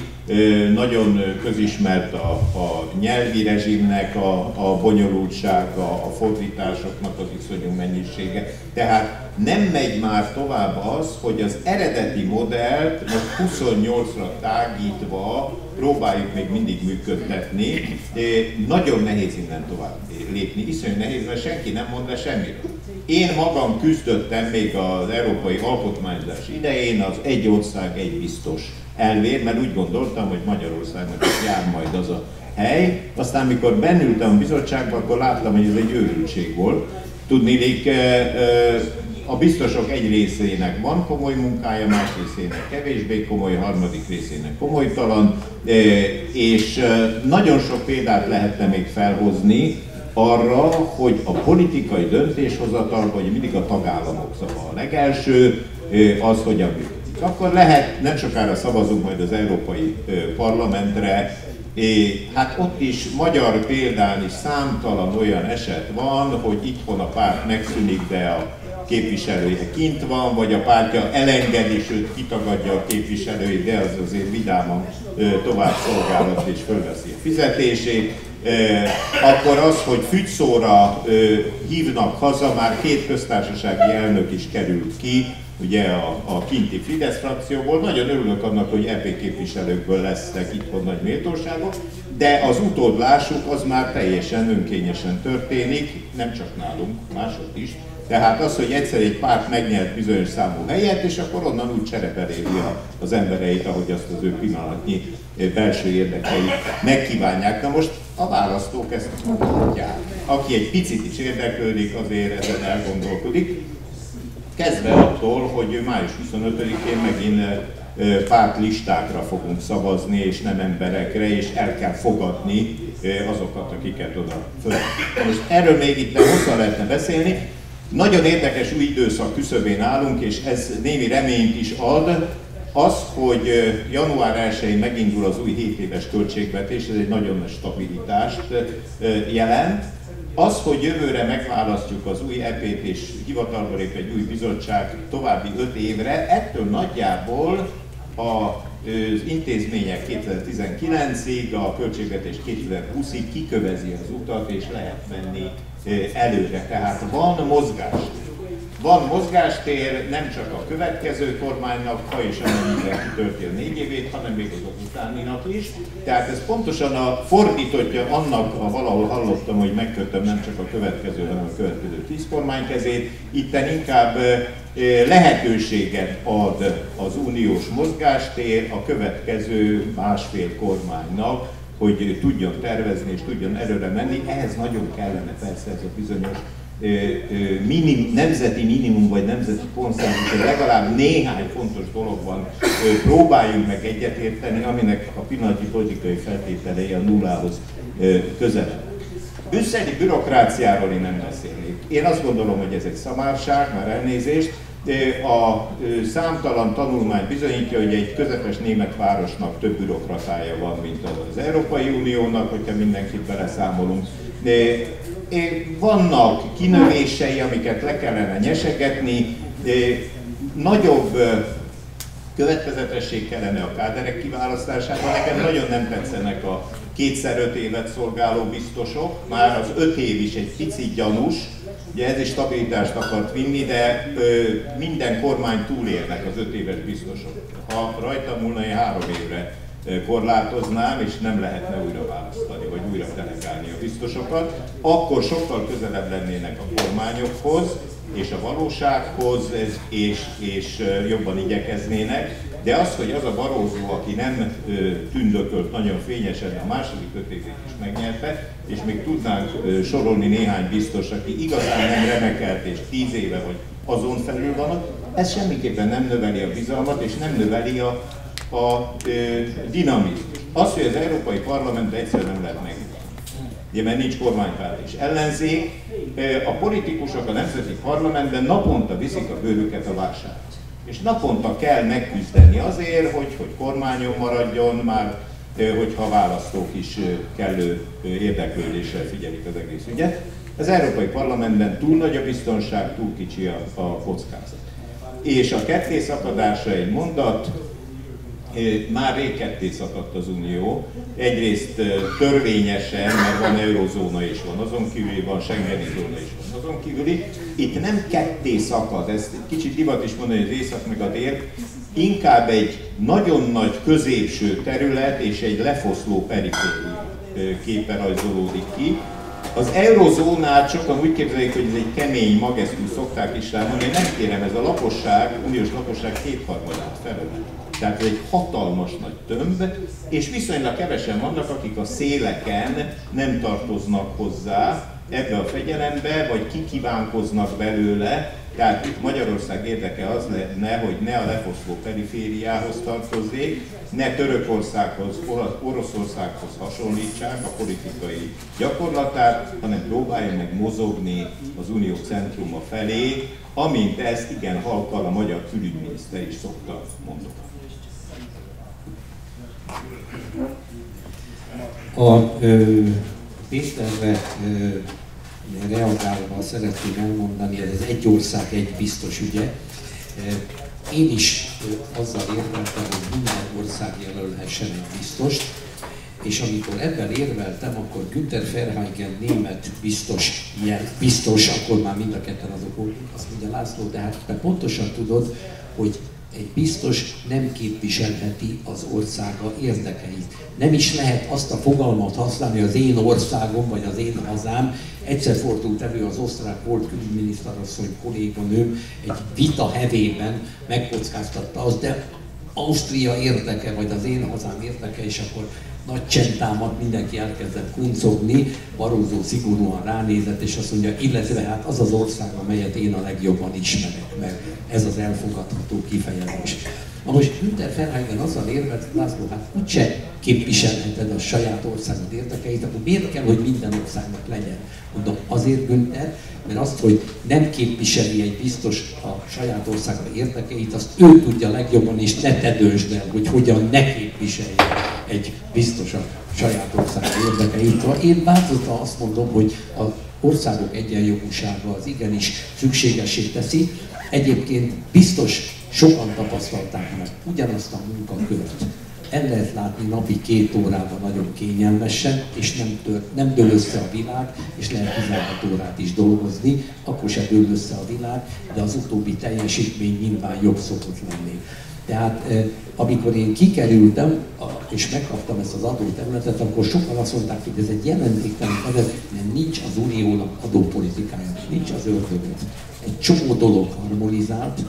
nagyon közismert a nyelvi rezsimnek a bonyolultsága, a fordításoknak az iszonyú mennyisége. Tehát nem megy már tovább az, hogy az eredeti modellt most 28-ra tágítva próbáljuk még mindig működtetni. Nagyon nehéz innen tovább lépni, iszonyú nehéz, mert senki nem mond le semmiről. Én magam küzdöttem még az európai alkotmányozás idején az egy ország, egy biztos elvén, mert úgy gondoltam, hogy Magyarországnak is jár majd az a hely. Aztán, mikor bennültem a bizottságba, akkor láttam, hogy ez egy őrültség volt. Tudniillik, a biztosok egy részének van komoly munkája, más részének kevésbé komoly, harmadik részének komolytalan, és nagyon sok példát lehetne még felhozni arra, hogy a politikai döntéshozatal, vagy mindig a tagállamok szava a legelső, az, hogy akkor lehet, nem sokára szavazunk majd az Európai Parlamentre, hát ott is magyar példán is számtalan olyan eset van, hogy itthon a párt megszűnik, de a képviselője kint van, vagy a pártja elengedi, sőt kitagadja a képviselőit, de az azért vidáman tovább szolgálat és fölveszi a fizetését. Akkor az, hogy fügyszóra hívnak haza, már 2 köztársasági elnök is került ki, ugye a kinti Fidesz frakcióból. Nagyon örülök annak, hogy EP képviselőkből lesznek itthon nagy méltóságok, de az utódlásuk az már teljesen önkényesen történik, nem csak nálunk, másod is. Tehát az, hogy egyszer egy párt megnyert bizonyos számú helyet, és akkor onnan úgy cserebeléli az embereit, ahogy azt az ő pillanatnyi belső érdekeit megkívánják. Na most a választók ezt mondják. Aki egy picit is érdeklődik, azért ezen elgondolkodik. Kezdve attól, hogy május 25-én megint pártlistákra fogunk szavazni, és nem emberekre, és el kell fogadni azokat, akiket oda föl. Most erről még itt hosszan lehetne beszélni. Nagyon érdekes új időszak küszöbén állunk, és ez némi reményt is ad. Az, hogy január 1-én megindul az új 7 éves költségvetés, ez egy nagyon nagy stabilitást jelent. Az, hogy jövőre megválasztjuk az új EP-t és hivatalba lép egy új bizottság további 5 évre, ettől nagyjából az intézmények 2019-ig, a költségvetés 2020-ig kikövezi az utat és lehet menni előre. Tehát van mozgás. Van mozgástér nem csak a következő kormánynak, ha és amennyiben kitölti a 4 évét, hanem még azok utáninak is. Tehát ez pontosan a fordítottja annak, ha valahol hallottam, hogy megkötöm nem csak a következő, hanem a következő 10 kormány kezét. Itten inkább lehetőséget ad az uniós mozgástér a következő másfél kormánynak, hogy tudjon tervezni és tudjon előre menni. Ehhez nagyon kellene persze ez a bizonyos nemzeti minimum vagy nemzeti konszenzus, hogy legalább néhány fontos dologban próbáljunk meg egyetérteni, aminek a pillanatnyi politikai feltételei a nullához közelebb. Brüsszeli bürokráciáról én nem beszélnék. Én azt gondolom, hogy ez egy szamárság, már elnézést. A számtalan tanulmány bizonyítja, hogy egy közepes német városnak több bürokratája van, mint az Európai Uniónak, hogyha mindenkit beleszámolunk. Vannak kinövései, amiket le kellene nyesegetni, nagyobb következetesség kellene a káderek kiválasztásában. Nekem nagyon nem tetszenek a 2x5 évet szolgáló biztosok, már az 5 év is egy picit gyanús, ugye ez is stabilitást akart vinni, de minden kormány túlérnek az 5 éves biztosok. Ha rajta múlna, én 3 évre korlátoznám, és nem lehetne újra választani, vagy újra delegálni a biztosokat, akkor sokkal közelebb lennének a kormányokhoz, és a valósághoz, és jobban igyekeznének. De az, hogy az a Barroso, aki nem tündökölt nagyon fényesen, a második 5 évét is megnyerte, és még tudnánk sorolni néhány biztos, aki igazán nem remekelt, és 10 éve vagy azon felül van, ez semmiképpen nem növeli a bizalmat, és nem növeli a dinamizmus. Az, hogy az Európai Parlamentben egyszerűen nem lehet megnyitni. Ugye, mert nincs kormánypárt és ellenzék, a politikusok a Nemzeti Parlamentben naponta viszik a bőrüket a válsághoz. És naponta kell megküzdeni azért, hogy kormányon maradjon, már hogyha a választók is kellő érdeklődéssel figyelik az egész ügyet. Az Európai Parlamentben túl nagy a biztonság, túl kicsi a kockázat. És a kettészakadása egy mondat, már rég ketté szakadt az Unió. Egyrészt törvényesen, mert van eurozóna is van, azon kívüli van Schengeni zóna is van, azon kívüli. Itt nem ketté szakad, ez kicsit divat is mondani, hogy az észak meg a dél, inkább egy nagyon nagy középső terület és egy lefoszló periféria képe rajzolódik ki. Az eurozónát sokan úgy képzelik, hogy ez egy kemény mag, ezt úgy szokták is rámondani, nem kérem, ez a lakosság, uniós lakosság 2/3-át felölel. Tehát ez egy hatalmas nagy tömb, és viszonylag kevesen vannak, akik a széleken nem tartoznak hozzá ebbe a fegyelembe, vagy kikívánkoznak belőle. Tehát itt Magyarország érdeke az lenne, hogy ne a lefoszló perifériához tartozzék, ne Törökországhoz, Oroszországhoz hasonlítsák a politikai gyakorlatát, hanem próbálja meg mozogni az unió centruma felé, amint ezt igen halkan a magyar külügyminiszter is szokta mondani. A Péterre reagálva szeretném elmondani, ez az egy ország, egy biztos ügye. Én is azzal érveltem, hogy minden ország jelölhessen egy biztost. És amikor ebben érveltem, akkor Günther Verheigen német biztos, akkor már mind a ketten azok voltunk, azt mondja, László, de hát te pontosan tudod, hogy egy biztos nem képviselheti az országa érdekeit. Nem is lehet azt a fogalmat használni, az én országom vagy az én hazám. Egyszer fordult elő az osztrák volt külügyminiszterasszony kolléganőm egy vita hevében megkockáztatta azt, de Ausztria érdeke, vagy az én hazám érdeke, és akkor nagy csend támadt, mindenki elkezdett kuncogni, Barroso szigorúan ránézett, és azt mondja, illetve hát az az ország, amelyet én a legjobban ismerek, mert ez az elfogadható kifejezés. Na most Günther Verheigen azzal érvelt, László, hát úgyse képviselheted a saját országod érdekeit, akkor miért kell, hogy minden országnak legyen? Mondom, azért Günther, mert azt, hogy nem képviseli egy biztos a saját országa érdekeit, azt ő tudja legjobban, és ne te döntsd el, hogy hogyan ne képviselje egy biztos a saját ország érdekeit. Én változatlan azt mondom, hogy az országok egyenjogúsága az igenis szükségessé teszi. Egyébként biztos sokan tapasztalták meg ugyanazt a munkakört. El lehet látni napi 2 órában nagyon kényelmesen, és nem dől össze a világ, és lehet 16 órát is dolgozni, akkor se dől össze a világ, de az utóbbi teljesítmény nyilván jobb szokott lenni. Tehát amikor én kikerültem, és megkaptam ezt az adóterületet, akkor sokan azt mondták, hogy ez egy jelentéktelen terület, mert nincs az uniónak adópolitikája, nincs az ördögöt. Egy csomó dolog harmonizált,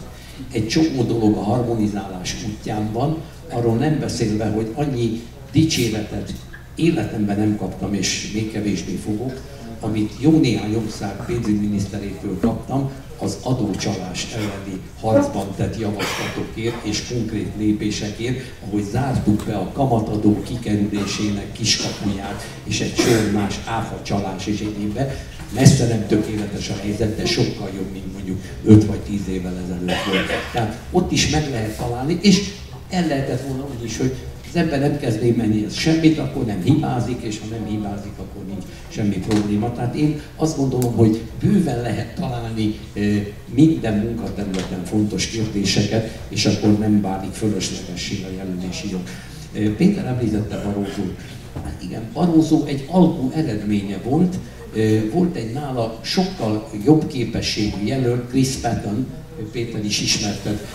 egy csomó dolog a harmonizálás útján van, arról nem beszélve, hogy annyi dicséretet életemben nem kaptam, és még kevésbé fogok, amit jó néhány ország pénzügyminiszterétől kaptam, az adócsalás elleni harcban tett javaslatokért és konkrét lépésekért, ahogy zártuk be a kamatadó kikerülésének kiskapuját, és egy sor más áfacsalás és egyébben. Messze nem tökéletes a helyzet, de sokkal jobb, mint mondjuk 5 vagy 10 évvel ezelőtt volt. Tehát ott is meg lehet találni, és el lehetett volna úgy is, hogy az ember nem kezd menni ez semmit, akkor nem hibázik, és ha nem hibázik, akkor nincs semmi probléma. Tehát én azt gondolom, hogy bőven lehet találni minden munkaterületen fontos kérdéseket, és akkor nem válik fölöslegessé a jelölési jog. Péter említette Barrosót. Hát igen, Barroso egy alkú eredménye volt. Volt egy nála sokkal jobb képességű jelölt, Chris Patten, Péter is ismertet,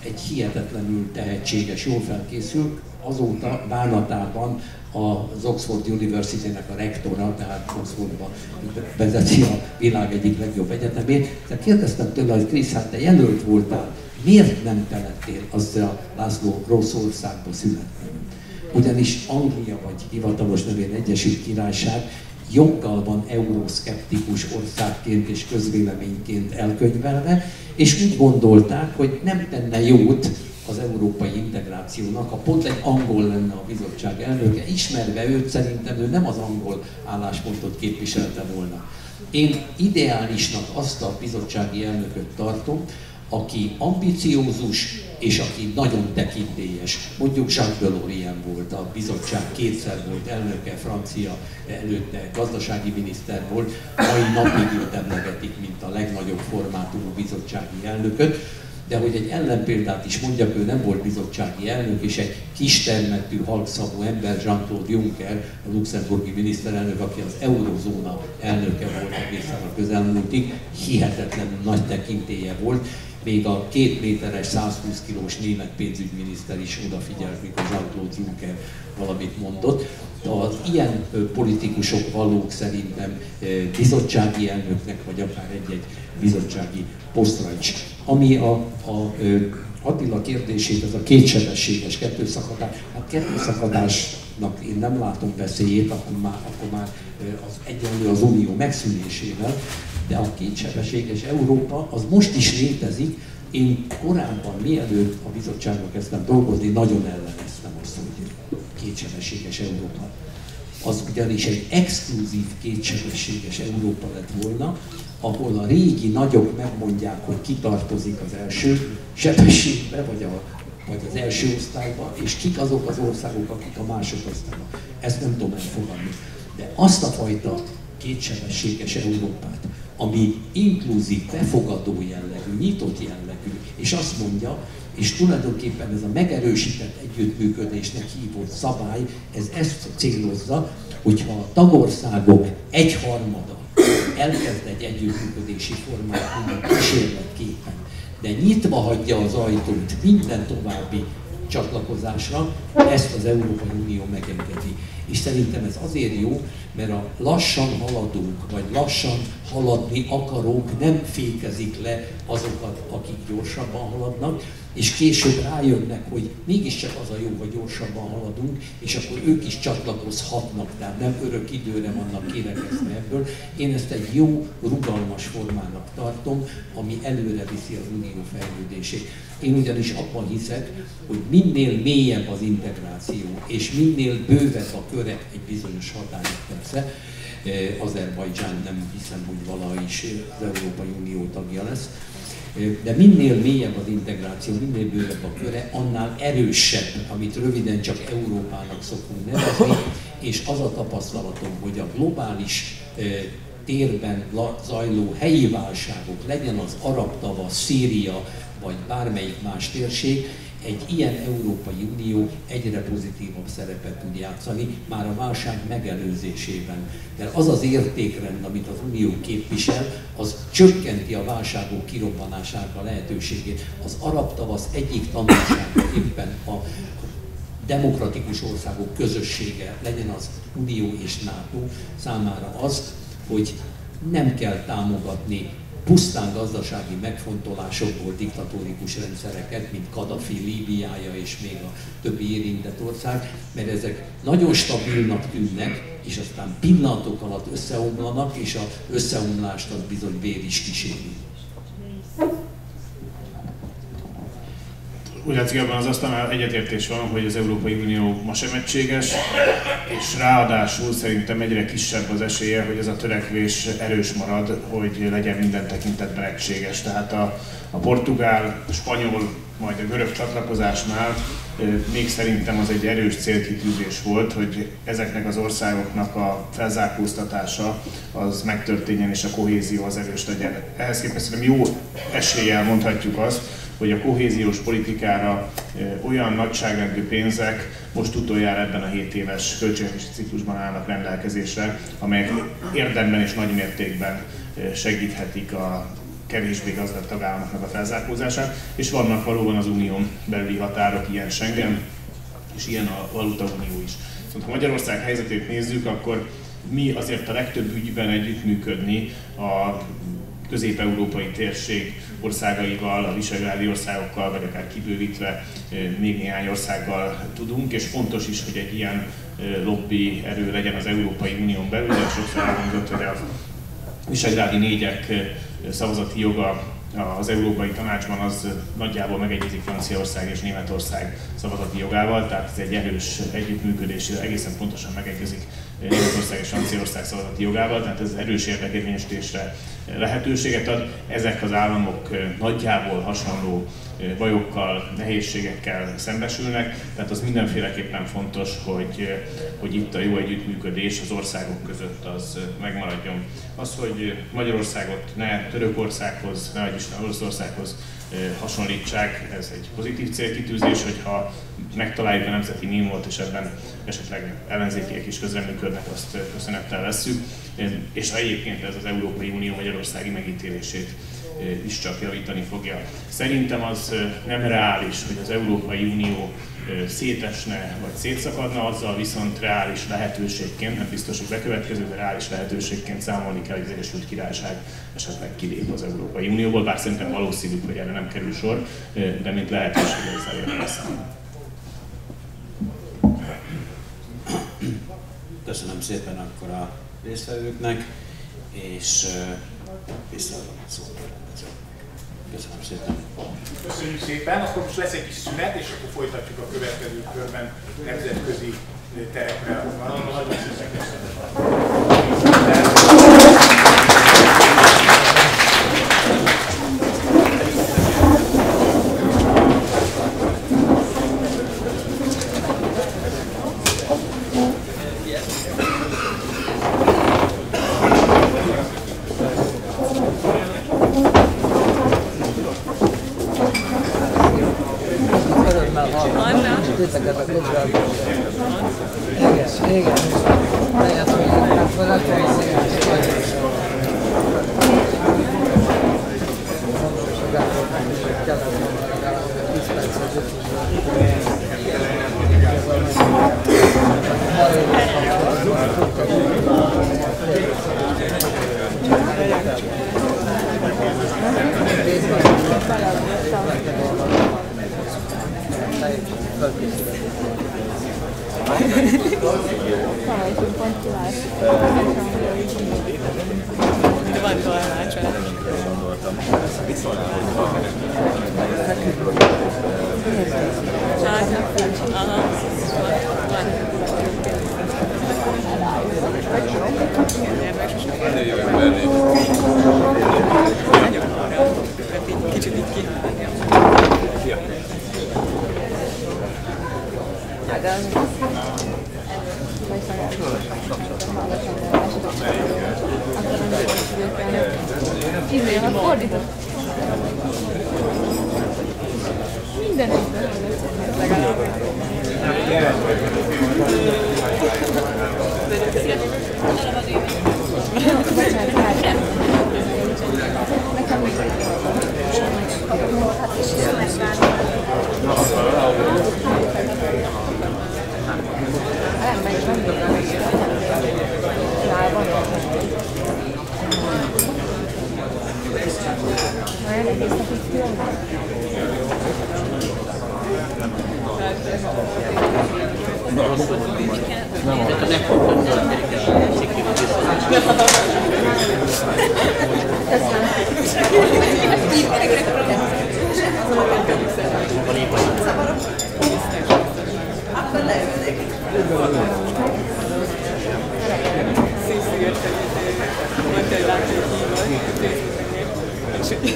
egy hihetetlenül tehetséges, jól felkészült, azóta bánatában az Oxford University-nek a rektora, tehát Oxfordban vezeti a világ egyik legjobb egyetemét. Tehát kérdeztem tőle, hogy Chris, hát te jelölt voltál, miért nem te lettél azzal László rossz országba születni? Ugyanis Anglia, vagy hivatalos nevén Egyesült Királyság, joggal van euroszkeptikus országként és közvéleményként elkönyvelve, és úgy gondolták, hogy nem tenne jót az európai integrációnak, ha pont egy angol lenne a bizottság elnöke. Ismerve őt, szerintem ő nem az angol álláspontot képviselte volna. Én ideálisnak azt a bizottsági elnököt tartom, aki ambiciózus és aki nagyon tekintélyes. Mondjuk Jacques Delors ilyen volt, a bizottság kétszer volt elnöke, francia, előtte gazdasági miniszter volt, mai napig őt emlegetik, mint a legnagyobb formátumú bizottsági elnököt. De hogy egy ellenpéldát is mondjak, ő nem volt bizottsági elnök, és egy kistermetű, halkszavú ember, Jean-Claude Juncker, a luxemburgi miniszterelnök, aki az eurozóna elnöke volt egészen a közelmúltig, hihetetlenül nagy tekintélye volt. Még a 2 méteres, 120 kilós német pénzügyminiszter is odafigyelt, mikor Jean-Claude Juncker valamit mondott. Az ilyen politikusok valók szerintem bizottsági elnöknek, vagy akár egy-egy bizottsági posztra is. Ami a Attila kérdését, ez a kétsebességes kettőszakadás, hát kettőszakadásnak én nem látom veszélyét, akkor már az egyenlő az unió megszűnésével, de a kétsebességes Európa az most is létezik. Én korábban, mielőtt a bizottságnak kezdtem dolgozni, nagyon elleneztem azt, hogy kétsebességes Európa. Az ugyanis egy exkluzív kétsebességes Európa lett volna, ahol a régi nagyok megmondják, hogy ki tartozik az első sebességbe, vagy az első osztályba, és kik azok az országok, akik a másodosztályban. Ezt nem tudom elfogadni. De azt a fajta kétsebességes Európát, ami inkluzív, befogadó jellegű, nyitott jellegű, és azt mondja, És tulajdonképpen ez a megerősített együttműködésnek hívott szabály, ez ezt célozza, hogyha a tagországok egyharmada elkezd egy együttműködési formát kísérletképpen, de nyitva hagyja az ajtót minden további csatlakozásra, ezt az Európai Unió megengedi. És szerintem ez azért jó, mert a lassan haladók, vagy lassan haladni akarók nem fékezik le azokat, akik gyorsabban haladnak, és később rájönnek, hogy mégiscsak az a jó, hogy gyorsabban haladunk, és akkor ők is csatlakozhatnak, tehát nem örök időre vannak kirekesztve ebből. Én ezt egy jó, rugalmas formának tartom, ami előre viszi az unió fejlődését. Én ugyanis abban hiszek, hogy minél mélyebb az integráció, és minél bővebb a köre egy bizonyos határig persze, Azerbajdzsán nem hiszem, hogy valaha is az Európai Unió tagja lesz, de minél mélyebb az integráció, minél bővebb a köre, annál erősebb, amit röviden csak Európának szoktunk nevezni, és az a tapasztalatom, hogy a globális térben zajló helyi válságok, legyen az arab tavasz, Szíria, vagy bármelyik más térség, egy ilyen Európai Unió egyre pozitívabb szerepet tud játszani, már a válság megelőzésében. Mert az az értékrend, amit az Unió képvisel, az csökkenti a válságok kirobbanásának a lehetőségét. Az arab tavasz egyik tanulsága éppen a demokratikus országok közössége, legyen az Unió és NATO számára az, hogy nem kell támogatni pusztán gazdasági megfontolásokból diktatórikus rendszereket, mint Kadhafi Líbiája és még a többi érintett ország, mert ezek nagyon stabilnak tűnnek, és aztán pillanatok alatt összeomlanak, és az összeomlást az bizony vér is kíséri. Úgy látszik, abban az asztalnál egyetértés van, hogy az Európai Unió ma sem egységes, és ráadásul szerintem egyre kisebb az esélye, hogy ez a törekvés erős marad, hogy legyen minden tekintetben egységes. Tehát a portugál, a spanyol, majd a görög csatlakozásnál még szerintem az egy erős célkitűzés volt, hogy ezeknek az országoknak a felzárkóztatása az megtörténjen és a kohézió az erős legyen. Ehhez képest szerintem jó eséllyel mondhatjuk azt, hogy a kohéziós politikára olyan nagyságrendű pénzek most utoljára ebben a 7 éves költségvetési ciklusban állnak rendelkezésre, amelyek érdemben és nagy mértékben segíthetik a kevésbé gazdag tagállamoknak a felzárkózását, és vannak valóban az unión belüli határok, ilyen Schengen, és ilyen a valutaunió is. Szóval ha Magyarország helyzetét nézzük, akkor mi azért a legtöbb ügyben együttműködni a közép-európai térség országaival, a visegrádi országokkal, vagy akár kibővítve még néhány országgal tudunk, és fontos is, hogy egy ilyen lobby erő legyen az Európai Unión belül, de sokszor elmondott, hogy a visegrádi négyek szavazati joga az Európai Tanácsban az nagyjából megegyezik Franciaország és Németország szavazati jogával, tehát ez egy erős együttműködés, egészen pontosan megegyezik Németország és Franciaország szavazati jogával, tehát ez erős érdekérvényesítésre lehetőséget ad. Ezek az államok nagyjából hasonló bajokkal, nehézségekkel szembesülnek, tehát az mindenféleképpen fontos, hogy itt a jó együttműködés az országok között az megmaradjon. Az, hogy Magyarországot ne Törökországhoz, ne Isten Oroszországhoz hasonlítsák, ez egy pozitív célkitűzés, hogyha megtaláljuk a nemzeti minimumot, és ebben esetleg ellenzékiek is közreműködnek, azt köszönettel vesszük, és egyébként ez az Európai Unió magyarországi megítélését is csak javítani fogja. Szerintem az nem reális, hogy az Európai Unió szétesne vagy szétszakadna, azzal viszont reális lehetőségként, nem biztos, hogy bekövetkező, de reális lehetőségként számolni kell, hogy az Egyesült Királyság esetleg kilép az Európai Unióból, bár szerintem valószínű, hogy erre nem kerül sor, de mint lehetőség ezzel érdemes számolni. Köszönöm szépen akkor a résztvevőknek, és visszaadom a szót a rendezőknek. Köszönöm szépen. Köszönjük szépen, akkor most lesz egy kis szünet, és akkor folytatjuk a következő körben nemzetközi terekre. Nagyon szépen Igen. Lehet, hogy inkább valaki Van tolmácsolás. Kicsit így ki. Izémet fordított. Minden egyben legalább. Nekem még hát is nem meg nem tudom, olyan egész napig filmben.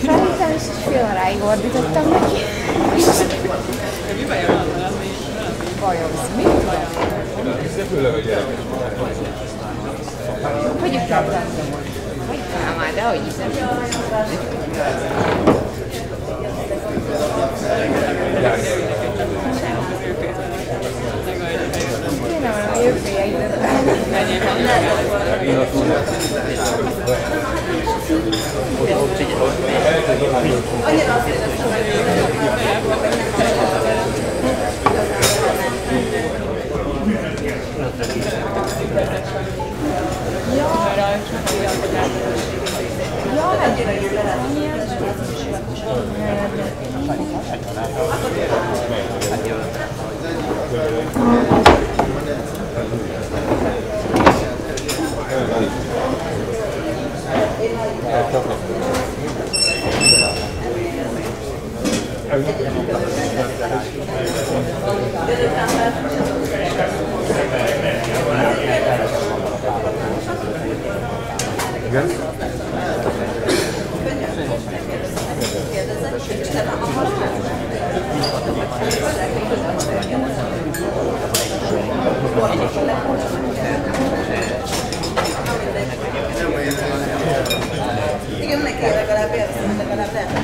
Szerintem is fél óráig ordítottam neki. Mi bajom van valami? Bajom, mi bajom? Hogy itt kell tenni? Hogy kell már, de hogy hiszem. Kéne valami jövője időben. Igen, neki legalább érzem, legalább lehet, hogy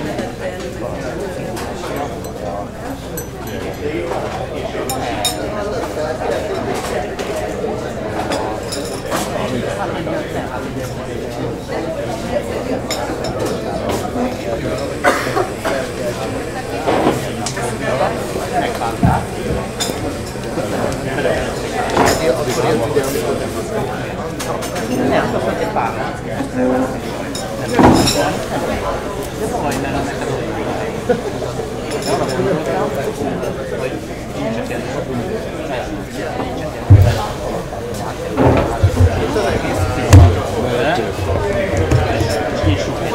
Később